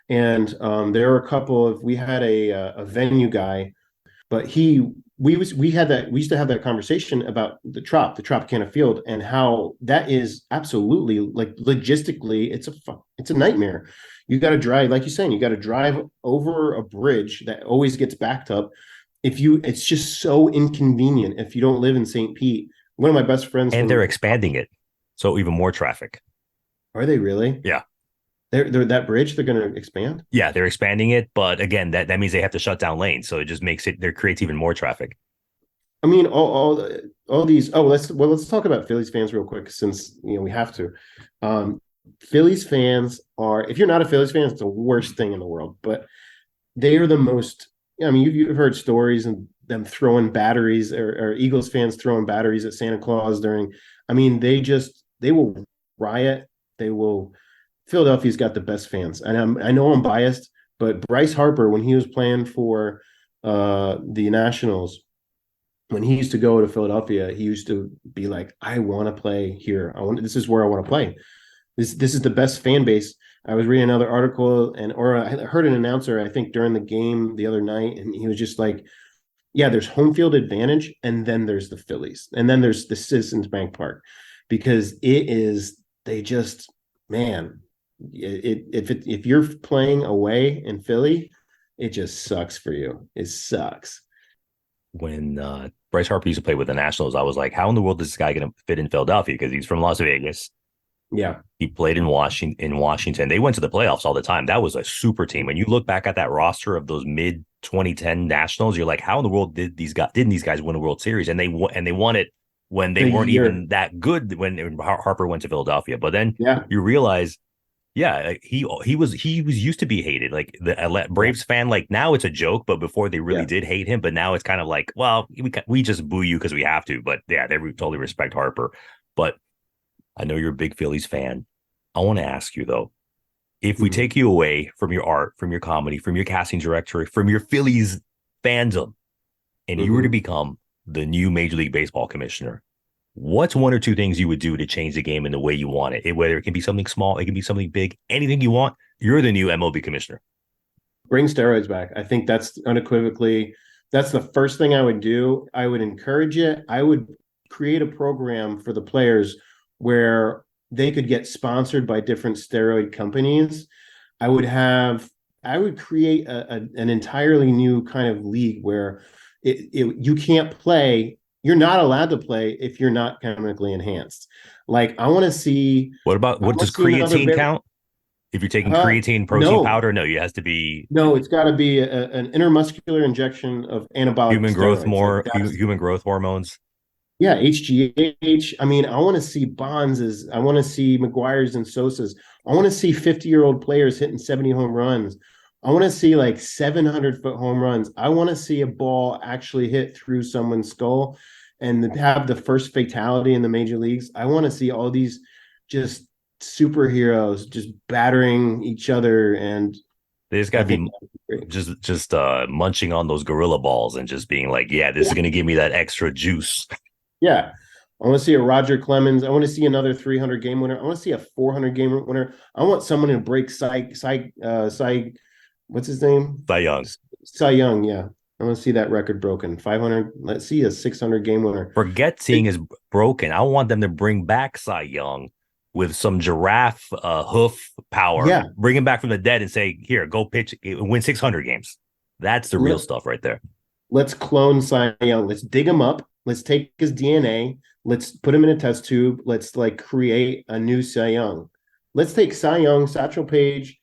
B: and there were a couple of we had a venue guy, but we used to have that conversation about the Tropicana Field, and how that is absolutely, like, logistically it's a nightmare. You got to drive, like you're saying, you got to drive over a bridge that always gets backed up. It's just so inconvenient if you don't live in St. Pete. One of my best friends
A: And they're
B: from
A: expanding it, so even more traffic.
B: are they really?
A: Yeah,
B: They're that bridge they're going to expand.
A: yeah, they're expanding it, but again, that means they have to shut down lanes, so it just makes it there creates even more traffic.
B: I mean, all these. Oh, let's talk about Phillies fans real quick, since we have to. Phillies fans are, if you're not a Phillies fan, it's the worst thing in the world. But they are the most. I mean, you've heard stories and them throwing batteries, or Eagles fans throwing batteries at Santa Claus during. I mean, they will riot. They will. Philadelphia's got the best fans, and I know I'm biased, but Bryce Harper, when he was playing for the Nationals, when he used to go to Philadelphia, he used to be like, "I want to play here. This is where I want to play. This is the best fan base." I was reading another article, or I heard an announcer, I think during the game the other night, and he was just like, "Yeah, there's home field advantage, and then there's the Phillies, and then there's the Citizens Bank Park, because it is they just man, if you're playing away in Philly, it just sucks for you. It sucks."
A: When Bryce Harper used to play with the Nationals, I was like, how in the world is this guy going to fit in Philadelphia? Because he's from Las Vegas.
B: Yeah,
A: He played in Washington. In Washington, they went to the playoffs all the time. That was a super team. When you look back at that roster of those mid 2010 Nationals, you're like, how in the world didn't these guys win a World Series? And they won it when they
B: the
A: weren't even
B: year.
A: that good when Harper went to Philadelphia. But then
B: Yeah,
A: you realize, yeah, he was used to be hated. Like the
B: yeah,
A: Braves fan, like now it's a joke, but before they really
B: yeah.
A: did hate him. But now it's kind of like, well, we just boo you because we have to. But yeah, they totally respect Harper. But I know you're a big Phillies fan. I want to ask you though, if we
B: Mhm.
A: take you away from your art, from your comedy, from your casting directory, from your Phillies fandom, and you were to
B: Mhm.
A: become the new Major League Baseball commissioner, what's one or two things you would do to change the game in the way you want it? Whether it can be something small, it can be something big, anything you want. You're the new MLB commissioner.
B: Bring steroids back. I think that's unequivocally that's the first thing I would do. I would encourage it. I would create a program for the players where they could get sponsored by different steroid companies. I would have I would create an entirely new kind of league where you can't play. You're not allowed to play if you're not chemically enhanced. Like
A: What
B: I
A: does
B: want to see another
A: creatine count? If you're taking creatine protein
B: no,
A: powder, no, it has to be
B: no, it's got to be an intermuscular injection of anabolic steroids. Like that's
A: human growth hormones.
B: yeah, HGH. I mean, I want to see Bonds. I want to see McGuire's and Sosa's. I want to see 50-year-old players hitting 70 home runs. I want to see like 700-foot home runs. I want to see a ball actually hit through someone's skull and have the first fatality in the major leagues. I want to see all these just superheroes just battering each other, and
A: They just
B: I
A: gotta
B: think
A: be
B: that'd be great.
A: just munching on those gorilla balls and just being like, yeah, this is
B: Yeah.
A: gonna give me that extra juice.
B: Yeah. I want to see a Roger Clemens. I want to see another 300 game winner. I want to see a 400 game winner. I want someone to break what's his name?
A: Cy Young.
B: Cy Young. Yeah. I want to see that record broken. 500. Let's see a 600 game winner.
A: Forget seeing is broken. I want them to bring back Cy Young with some giraffe hoof power.
B: Yeah.
A: Bring him back from the dead and say, here, go pitch, win 600 games. That's the real
B: Let,
A: stuff right there.
B: let's clone Cy Young. Let's dig him up. Let's take his DNA. Let's put him in a test tube. Let's like create a new Cy Young. Let's take Cy Young, Satchel Paige,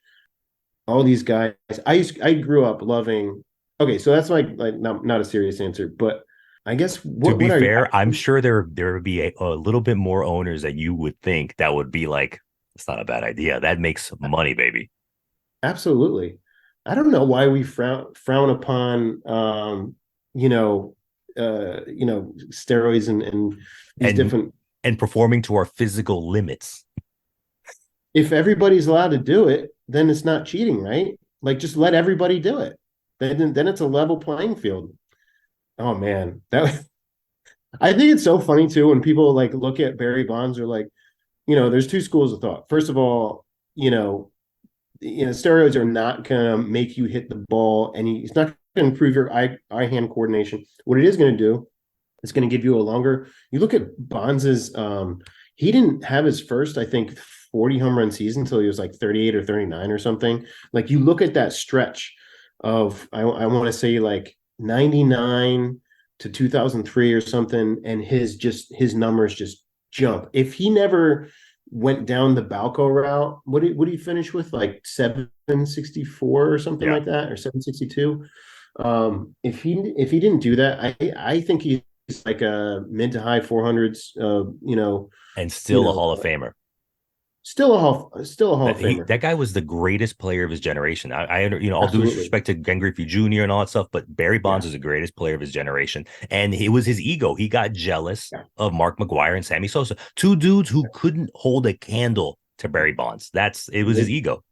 B: all these guys. I grew up loving. Okay, so that's like not a serious answer, but I guess
A: To
B: what
A: be
B: are
A: fair, I'm sure there would be a little bit more owners that you would think that would be like, it's not a bad idea. That makes money, baby.
B: absolutely. I don't know why we frown upon steroids and these
A: And
B: different.
A: and performing to our physical limits.
B: If everybody's allowed to do it, then it's not cheating, right? Like just let everybody do it. Then it's a level playing field. Oh man, that I think it's so funny too when people like look at Barry Bonds or like, there's two schools of thought. First of all, steroids are not gonna make you hit the ball it's not gonna improve your eye hand coordination. What it is gonna do, it's gonna give you a longer. You look at Bonds's he didn't have his first, I think, 40 home run season until he was like 38 or 39 or something. Like you look at that stretch of I want to say like 99 to 2003 or something, and his numbers just jump. If he never went down the Balco route, what do you finish with? Like 764 or something
A: Yeah.
B: like that, or 762. If he didn't do that, I think he's like a mid to high 400s.
A: And
B: You
A: still a
B: know,
A: Hall of Famer.
B: still a Hall of Famer.
A: That guy was the greatest player of his generation. All due
B: Absolutely.
A: respect to Ken Griffey Jr. and all that stuff, but Barry Bonds
B: Yeah.
A: was the greatest player of his generation, and it was his ego. He got jealous
B: Yeah.
A: of Mark McGwire and Sammy Sosa, two dudes who couldn't hold a candle to Barry Bonds. It was his ego.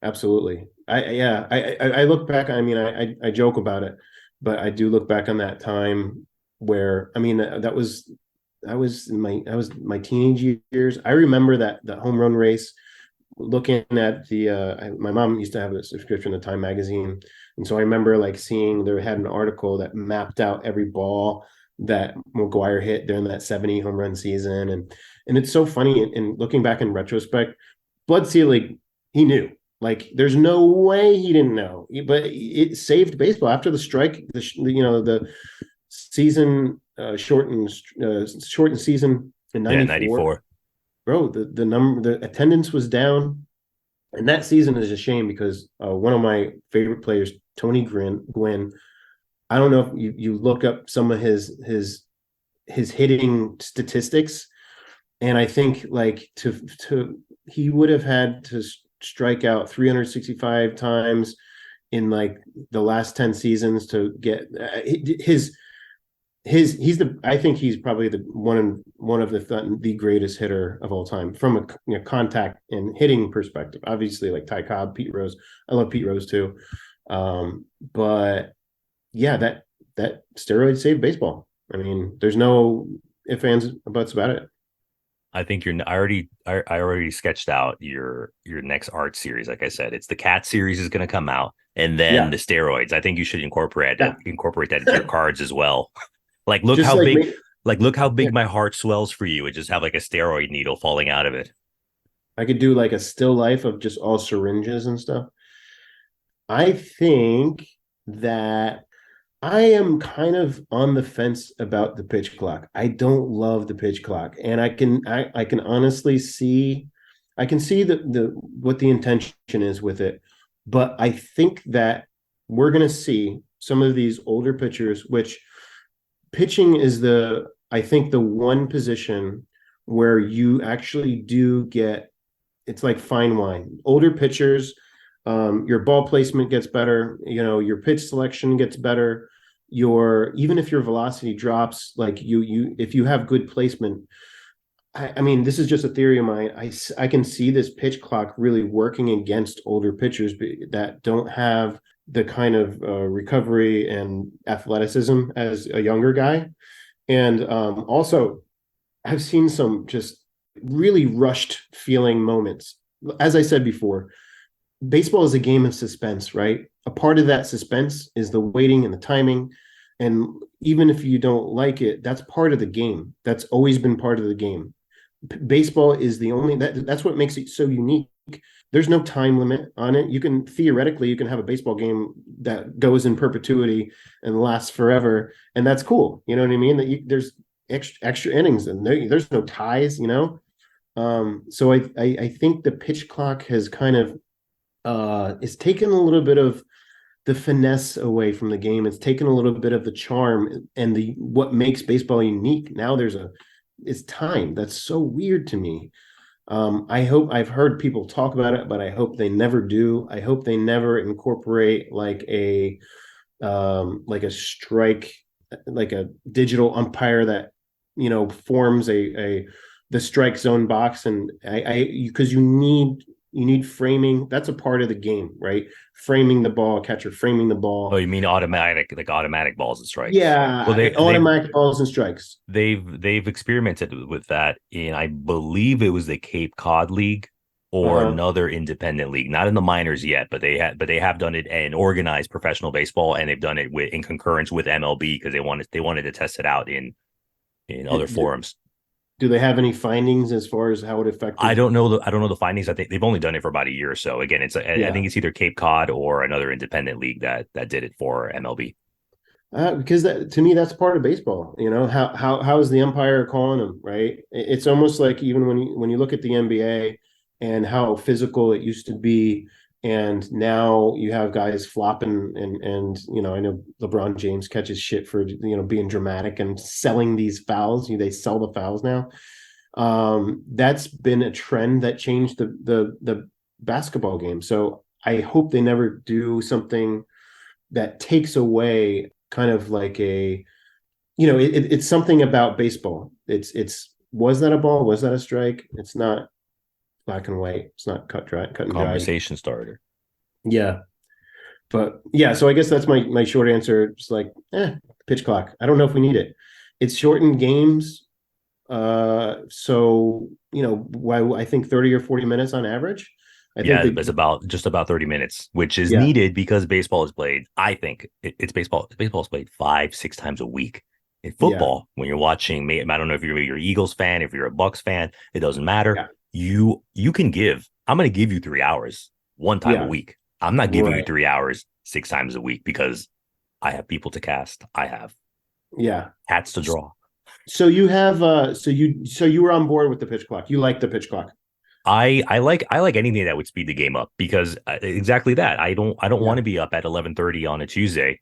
B: Absolutely. I look back. I mean, I joke about it, but I do look back on that time where I mean that was my teenage years. I remember that home run race. Looking at my mom used to have a subscription to Time magazine, and so I remember like seeing they had an article that mapped out every ball that McGwire hit during that 70 home run season, and it's so funny. And looking back in retrospect, Bud Selig, he knew. Like, there's no way he didn't know. But it saved baseball after the strike. The season shortened season in
A: Yeah,
B: '94.
A: '94.
B: Bro, the attendance was down, and that season is a shame because one of my favorite players, Tony Gwynn. I don't know if you look up some of his hitting statistics, and I think like to he would have had to strike out 365 times in like the last 10 seasons to get he's the I think he's probably the one of the greatest hitter of all time from a contact and hitting perspective. Obviously, like Ty Cobb, Pete Rose. I love Pete Rose too. But yeah, that steroid saved baseball. I mean, there's no ifs, ands, or buts about it.
A: I think I already sketched out your next art series. Like I said, it's the cat series is going to come out, and then
B: Yeah,
A: the steroids. I think you should
B: yeah.
A: incorporate that into your cards as well. Like
B: Just like me.
A: look how
B: Yeah,
A: big my heart swells for you. It just have like a steroid needle falling out of it.
B: I could do like a still life of just all syringes and stuff. I think that I am kind of on the fence about the pitch clock. I don't love the pitch clock, and I can honestly see I can see the what the intention is with it, but I think that we're going to see some of these older pitchers, which pitching is I think the one position where you actually do get it's like fine wine. Older pitchers, your ball placement gets better. Your pitch selection gets better. Even if your velocity drops, like if you have good placement, I mean, this is just a theory of mine. I can see this pitch clock really working against older pitchers that don't have the kind of recovery and athleticism as a younger guy. And also, I've seen some just really rushed feeling moments. As I said before, baseball is a game of suspense, right? A part of that suspense is the waiting and the timing. And even if you don't like it, that's part of the game. That's always been part of the game. Baseball is the only that's what makes it so unique. There's no time limit on it. You can theoretically you can have a baseball game that goes in perpetuity and lasts forever, and that's cool. You know what I mean? That there's extra innings and there's no ties. So I think the pitch clock has kind of it's taken a little bit of the finesse away from the game. It's taken a little bit of the charm and the what makes baseball unique. Now it's time. That's so weird to me. I hope I've heard people talk about it, but I hope they never do. I hope they never incorporate like a strike, like a digital umpire that forms a the strike zone box, and because you need framing. That's a part of the game, right? Framing the ball, catcher framing the
A: Oh,
B: ball.
A: you mean automatic, like automatic balls and strikes? Well,
B: Yeah, automatic balls and strikes.
A: they've experimented with that in, I believe it was the Cape Cod League or
B: Uh-huh.
A: another independent league, not in the minors yet, but they have done it in organized professional baseball, and they've done it in concurrence with MLB because they wanted to test it out in other
B: Do,
A: forums.
B: do they have any findings as far as how it affected?
A: I don't know the findings. I think they've only done it for about a year or so. Again, I
B: Yeah,
A: think it's either Cape Cod or another independent league that did it for MLB.
B: because to me that's part of baseball. How is the umpire calling them? Right? It's almost like even when you look at the NBA and how physical it used to be, and now you have guys flopping and I know LeBron James catches shit for being dramatic and selling these fouls. They sell the fouls now. That's been a trend that changed the basketball game. So I hope they never do something that takes away kind of like it's something about baseball. It's was that a ball? Was that a strike? It's not black and white. It's not cut and dried.
A: Conversation starter.
B: Yeah. But yeah, so I guess that's my short answer. Just like, pitch clock. I don't know if we need it. It's shortened games. So why I think 30 or 40 minutes on average. I think
A: Yeah,
B: that
A: it's about just about 30 minutes, which is
B: yeah,
A: needed because baseball is played. I think it's baseball. Baseball is played 5, 6 times a week. In
B: yeah,
A: football, when you're watching, I don't know if you're Eagles fan, if you're a Bucks fan, it doesn't matter.
B: yeah,
A: You can give. I'm going to give you 3 hours one time a
B: yeah,
A: week. I'm not giving you
B: right.
A: 3 hours 6 times a week because I have people to cast. I have
B: Yeah.
A: hats to draw.
B: So you have so you were on board with the pitch clock. You like the pitch clock.
A: I like anything that would speed the game up because exactly that. I don't want
B: Yeah.
A: to be up at 11:30 on a Tuesday.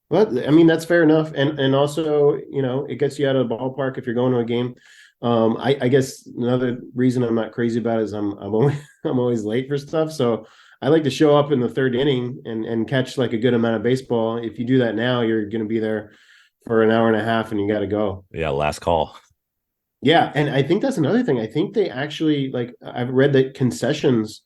B: Well, I mean that's fair enough, and also it gets you out of the ballpark if you're going to a game. I guess another reason I'm not crazy about it is I'm always I'm always late for stuff, so I like to show up in the third inning and catch like a good amount of baseball. If you do that now, you're going to be there for an hour and a half, and you got to go.
A: Yeah, last call.
B: Yeah, and I think that's another thing. I think they actually like I've read that concessions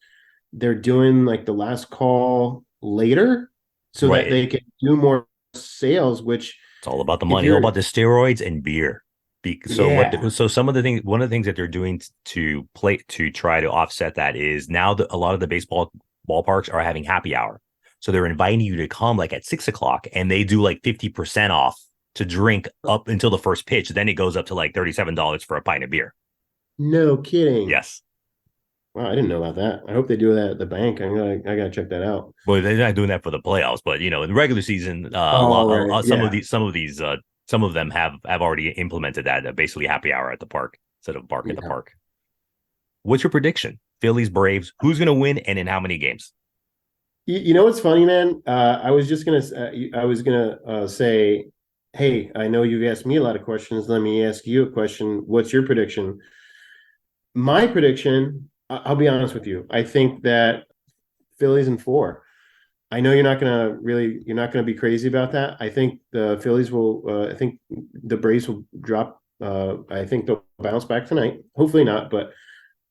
B: they're doing like the last call later so that
A: Right.
B: they can do more sales, which
A: It's all about the
B: if
A: money, all about
B: you're
A: the steroids and beer.
B: yeah,
A: So some of the things, one of the things that they're doing to play to try to offset that is now that a lot of the baseball ballparks are having happy hour. So they're inviting you to come like at 6 o'clock, and they do like 50% off to drink up until the first pitch. Then it goes up to like $37 for a pint of beer.
B: no kidding.
A: Yes.
B: Wow, I didn't know about that. I hope they do that at the bank. I gotta check that out.
A: But they're not doing that for the playoffs. But in the regular season, a
B: Oh,
A: lot,
B: right. Yeah.
A: some of them have already implemented that basically happy hour at the park instead of bark at the
B: Yeah.
A: park. What's your prediction? Phillies, Braves. Who's going to win and in how many games?
B: You know what's funny, man? I was gonna say, hey, I know you've asked me a lot of questions. Let me ask you a question. What's your prediction? My prediction, I'll be honest with you. I think that Phillies in four. I know you're not gonna be crazy about that. I think the Phillies will. I think the Braves will drop I think they'll bounce back tonight. Hopefully not, but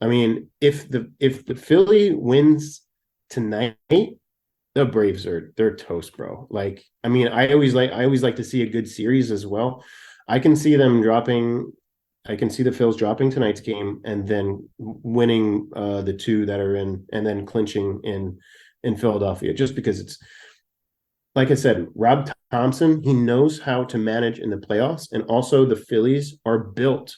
B: I mean, if the Philly wins tonight, the Braves they're toast, bro. Like, I mean, I always like to see a good series as well. I can see them dropping. I can see the Phils dropping tonight's game and then winning the two that are in, and then clinching in Philadelphia. Just because it's like I said, Rob Thompson, he knows how to manage in the playoffs, and also the Phillies are built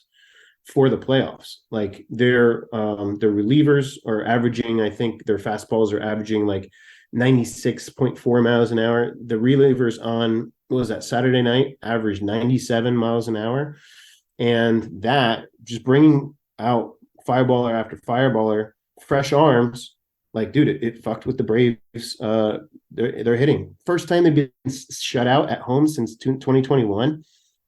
B: for the playoffs. Like their relievers are averaging, I think their fastballs are averaging like 96.4 miles an hour. The relievers on what was that Saturday night averaged 97 miles an hour, and that just bringing out fireballer after fireballer, fresh arms. Like, dude, it fucked with the Braves. They're hitting first time they've been shut out at home since 2021.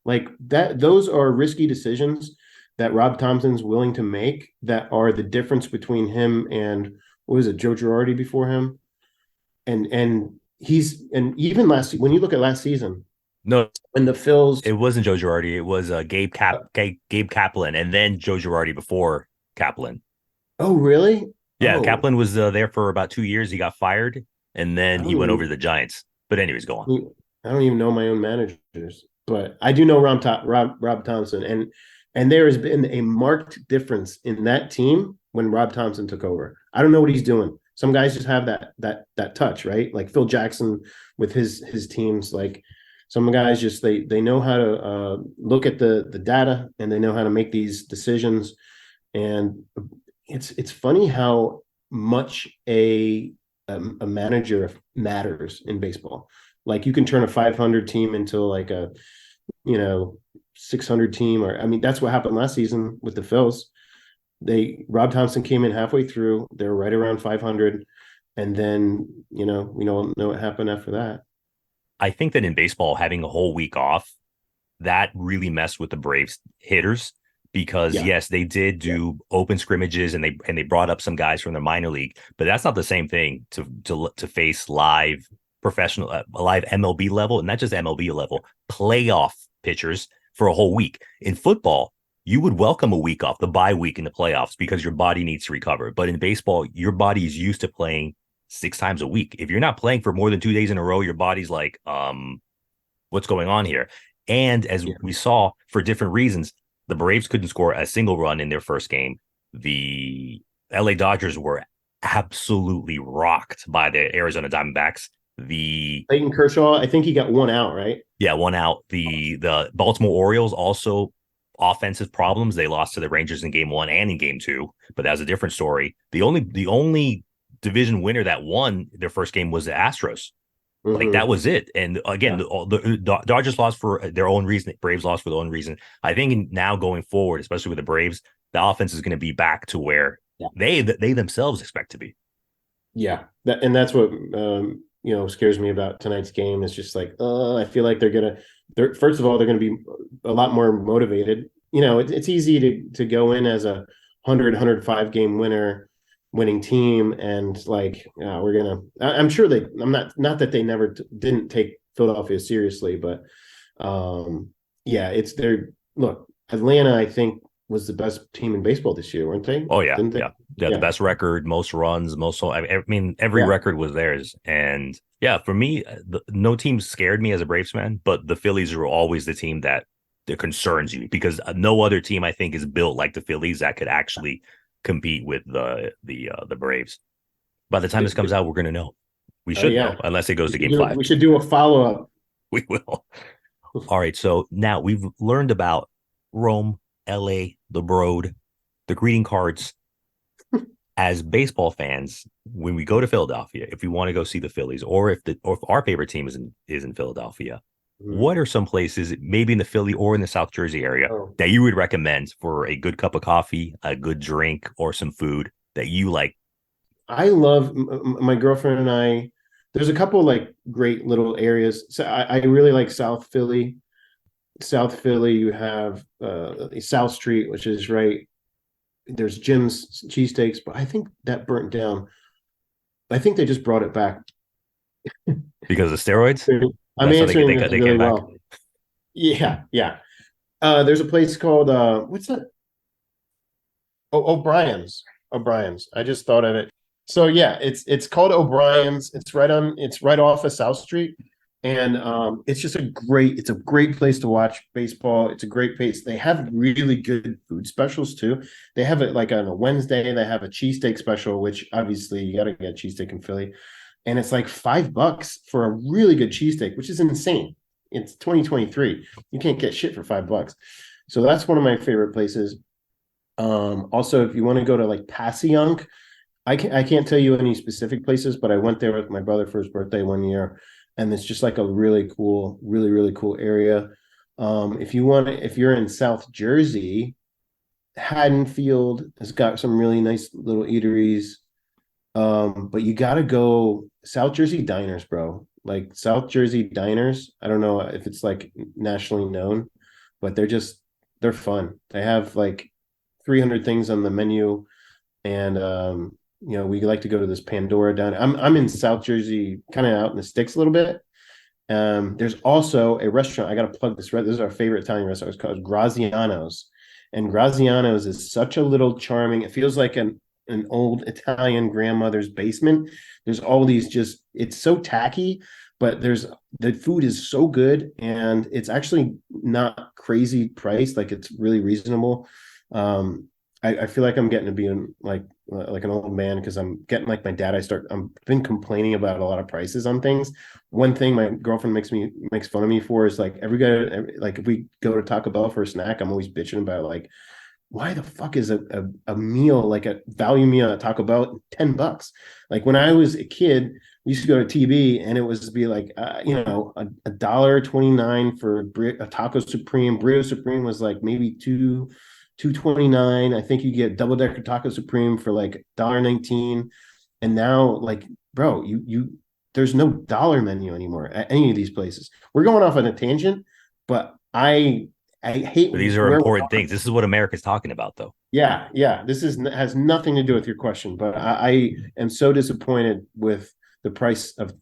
B: Like that, those are risky decisions that Rob Thompson's willing to make that are the difference between him and what was it, Joe Girardi before him? And even last when you look at last season
A: No,
B: when the
A: it
B: Phils.
A: wasn't Joe Girardi. It was Gabe Kaplan, and then Joe Girardi before Kaplan.
B: Oh, really?
A: Yeah,
B: Oh,
A: Kaplan was there for about 2 years. He got fired, and
B: I
A: then he
B: don't
A: went over
B: even
A: to the Giants. But anyways, go on.
B: I don't even know my own managers, but I do know Rob Thompson, and there has been a marked difference in that team when Rob Thompson took over. I don't know what he's doing. Some guys just have that touch, right? Like Phil Jackson with his teams. Like some guys just they know how to look at the data, and they know how to make these decisions. And it's funny how much a manager matters in baseball. Like you can turn a 500 team into like a, you know, 600 team, or I mean that's what happened last season with the Phils. They Rob Thompson came in halfway through, they were right around 500, and then we don't know what happened after that.
A: I think that in baseball, having a whole week off, that really messed with the Braves hitters because
B: Yeah,
A: yes, they did
B: yeah.
A: do open scrimmages and they brought up some guys from their minor league, but that's not the same thing to face live professional, live MLB level, and not just MLB level playoff pitchers for a whole week. In football, you would welcome a week off, the bye week in the playoffs, because your body needs to recover. But in baseball, your body is used to playing 6 times a week. If you're not playing for more than 2 days in a row, your body's like, what's going on here? And as
B: Yeah.
A: we saw, for different reasons, the Braves couldn't score a single run in their first game. The LA Dodgers were absolutely rocked by the Arizona Diamondbacks. The
B: Clayton Kershaw, I think he got one out, right?
A: Yeah, one out. The Baltimore Orioles also offensive problems. They lost to the Rangers in game one and in game two, but that was a different story. The only division winner that won their first game was the Astros. Like that
B: Mm-hmm.
A: was it. And again,
B: Yeah.
A: the Dodgers lost for their own reason. Braves lost for their own reason. I think now going forward, especially with the Braves, the offense is going to be back to where
B: Yeah.
A: they themselves expect to be.
B: Yeah, and that's what scares me about tonight's game. Is just like, I feel like they're first of all they're gonna be a lot more motivated. It's easy to go in as a 100 game winning team, and like I'm sure I'm not that they never didn't take Philadelphia seriously, but yeah, it's their look. Atlanta, I think, was the best team in baseball this year, weren't they?
A: Oh yeah,
B: Didn't they?
A: yeah, yeah. The
B: Yeah,
A: best record, most runs, most. I mean, every
B: yeah.
A: record was theirs. And yeah, for me, no team scared me as a Braves fan, but the Phillies were always the team that concerns you because no other team I think is built like the Phillies that could actually compete with the Braves. By the time this comes out, we're gonna know. We
B: Oh
A: should know,
B: yeah,
A: unless it goes
B: we
A: to
B: should
A: Game
B: do
A: Five.
B: we should do a follow up.
A: We will. All right. So now we've learned about Rome, LA, the Broad, the greeting cards. As baseball fans, when we go to Philadelphia, if we want to go see the Phillies, or if our favorite team is in Philadelphia, what are some places, maybe in the Philly or in the South Jersey area,
B: Oh,
A: that you would recommend for a good cup of coffee, a good drink, or some food that you like?
B: I love my girlfriend and I. There's a couple like great little areas. So I really like South Philly. South Philly, you have South Street, which is right. There's Jim's cheesesteaks, but I think that burnt down. I think they just brought it back.
A: Because of steroids?
B: I'm
A: That's how
B: answering
A: they
B: this
A: they
B: really
A: came back.
B: well. Yeah, yeah. There's a place called what's that? Oh, O'Brien's. O'Brien's. I just thought of it. So yeah, it's called O'Brien's. It's right off of South Street. And it's just it's a great place to watch baseball. It's a great place. They have really good food specials too. They have it like on a Wednesday, they have a cheesesteak special, which obviously you gotta get cheesesteak in Philly. And it's like $5 for a really good cheesesteak, which is insane. It's 2023. You can't get shit for $5. So that's one of my favorite places. Also, if you want to go to like Passyunk, I can't tell you any specific places, but I went there with my brother for his birthday one year, and it's just like a really cool, really cool area. If you're in South Jersey, Haddonfield has got some really nice little eateries. But you got to go South Jersey diners, bro. Like South Jersey diners. I don't know if it's like nationally known, but they're fun. They have like 300 things on the menu, and we like to go to this Pandora down. I'm in South Jersey, kind of out in the sticks a little bit. There's also a restaurant. I got to plug this. This is our favorite Italian restaurant. It's called Graziano's, and Graziano's is such a little charming. It feels like an old Italian grandmother's basement. There's all these it's so tacky, but the food is so good, and it's actually not crazy priced. Like it's really reasonable. I feel like I'm getting to be like an old man because I'm getting like my dad. I'm been complaining about a lot of prices on things. One thing my girlfriend makes fun of me for is like like if we go to Taco Bell for a snack, I'm always bitching about like why the fuck is a meal like a value meal at Taco Bell $10? Like when I was a kid, we used to go to TB and it was to be like a $1.29 for a taco supreme. Burrito supreme was like maybe $2.29. I think you get double decker taco supreme for like $1.19. And now like bro, you there's no dollar menu anymore at any of these places. We're going off on a tangent, but I hate
A: But these are
B: where
A: important things. This is what America's talking about, though.
B: yeah. This is has nothing to do with your question, but I am so disappointed with the price of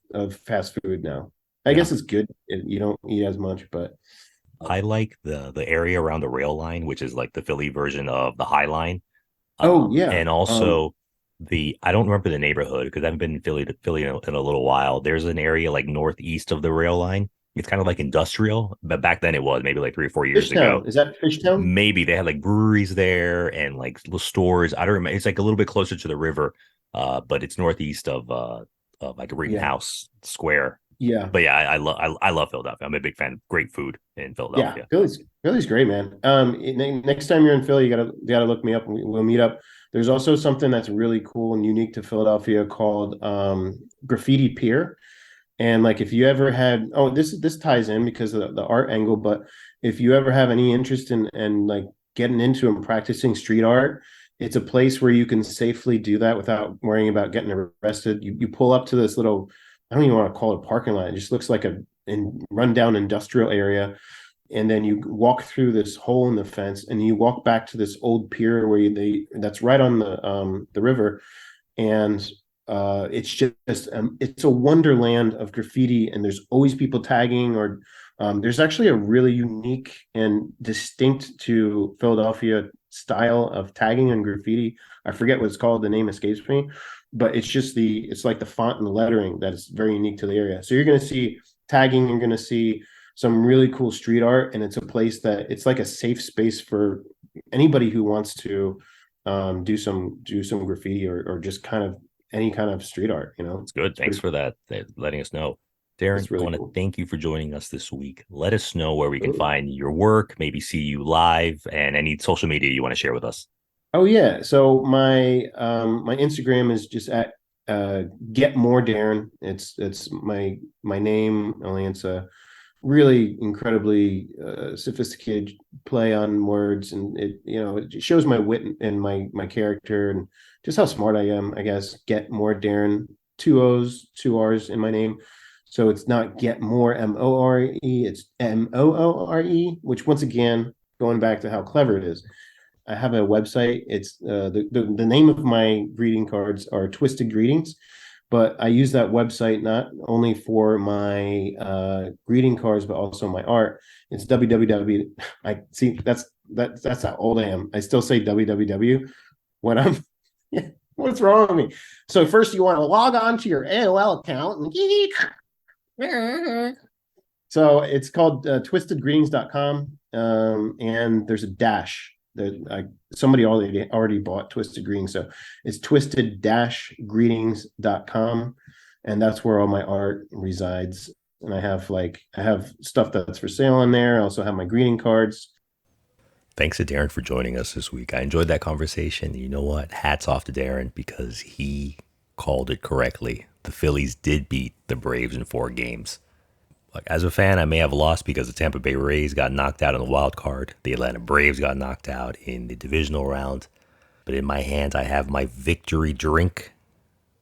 B: fast food now. I
A: Yeah.
B: guess it's good. You don't eat as much, but
A: I like the area around the rail line, which is like the Philly version of the High Line.
B: oh yeah.
A: And also the I don't remember the neighborhood because I haven't been in Philly in a little while. There's an area like northeast of the rail line. It's kind of like industrial, but back then it was maybe like 3 or 4 years ago.
B: Fishtown. Is that Fishtown?
A: Maybe they had like breweries there and like little stores. I don't remember. It's like a little bit closer to the river, but it's northeast of like
B: Yeah.
A: Rittenhouse Square.
B: Yeah.
A: But yeah, I love Philadelphia. I'm a big fan of great food in
B: Yeah.
A: Philadelphia.
B: Philly's great, man. Next time you're in Philly, you gotta look me up and we'll meet up. There's also something that's really cool and unique to Philadelphia called Graffiti Pier. And like if you ever had this ties in because of the art angle, but if you ever have any interest in like getting into and practicing street art, it's a place where you can safely do that without worrying about getting arrested. You pull up to this little, I don't even want to call it a parking lot. It just looks like a rundown industrial area. And then you walk through this hole in the fence and you walk back to this old pier where that's right on the river. And it's just it's a wonderland of graffiti, and there's always people tagging. Or there's actually a really unique and distinct to Philadelphia style of tagging and graffiti. I forget what it's called, the name escapes me, but it's like the font and the lettering that is very unique to the area. So you're going to see tagging, you're going to see some really cool street art, and it's a place that it's like a safe space for anybody who wants to do some graffiti or just kind of any kind of street art.
A: It's good.
B: It's
A: Thanks
B: pretty,
A: for that, letting us know. Darren,
B: it's
A: I
B: really
A: want to
B: cool.
A: thank you for joining us this week. Let us know where we can find your work, maybe see you live, and any social media you want to share with us.
B: Oh yeah. So my Instagram is just at get more Darren. It's my name, only it's a really incredibly sophisticated play on words, and it shows my wit and my character and just how smart I am, I guess. Get more Darren, two O's, two R's in my name. So it's not get more More, it's Moore, which once again, going back to how clever it is, I have a website. It's the name of my greeting cards are Twisted Greetings, but I use that website not only for my greeting cards but also my art. It's www. I see. That's how old I am. I still say www when I'm. What's wrong with me? So first, you want to log on to your AOL account. So it's called twistedgreens.com, and there's a dash that somebody already bought Twisted Greens, so it's twisted-greetings.com, and that's where all my art resides. And I have stuff that's for sale on there. I also have my greeting cards.
A: Thanks to Darren for joining us this week. I enjoyed that conversation. You know what? Hats off to Darren because he called it correctly. The Phillies did beat the Braves in 4 games. Like, as a fan, I may have lost because the Tampa Bay Rays got knocked out in the wild card. The Atlanta Braves got knocked out in the divisional round. But in my hands, I have my victory drink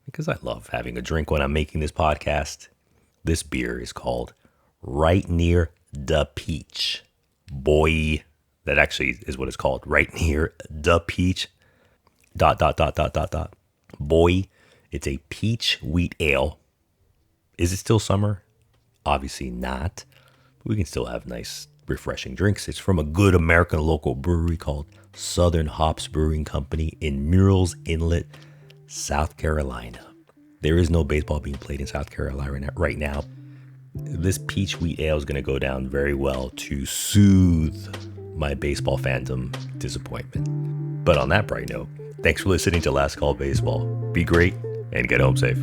A: because I love having a drink when I'm making this podcast. This beer is called Right Near the Peach. Boyee. That actually is what it's called. Right Near the Peach. ... Boyee. It's a peach wheat ale. Is it still summer? Obviously not. We can still have nice, refreshing drinks. It's from a good American local brewery called Southern Hops Brewing Company in Murrells, Inlet, South Carolina. There is no baseball being played in South Carolina right now. This peach wheat ale is going to go down very well to soothe my baseball fandom disappointment. But on that bright note, thanks for listening to Last Call Baseball. Be great and get home safe.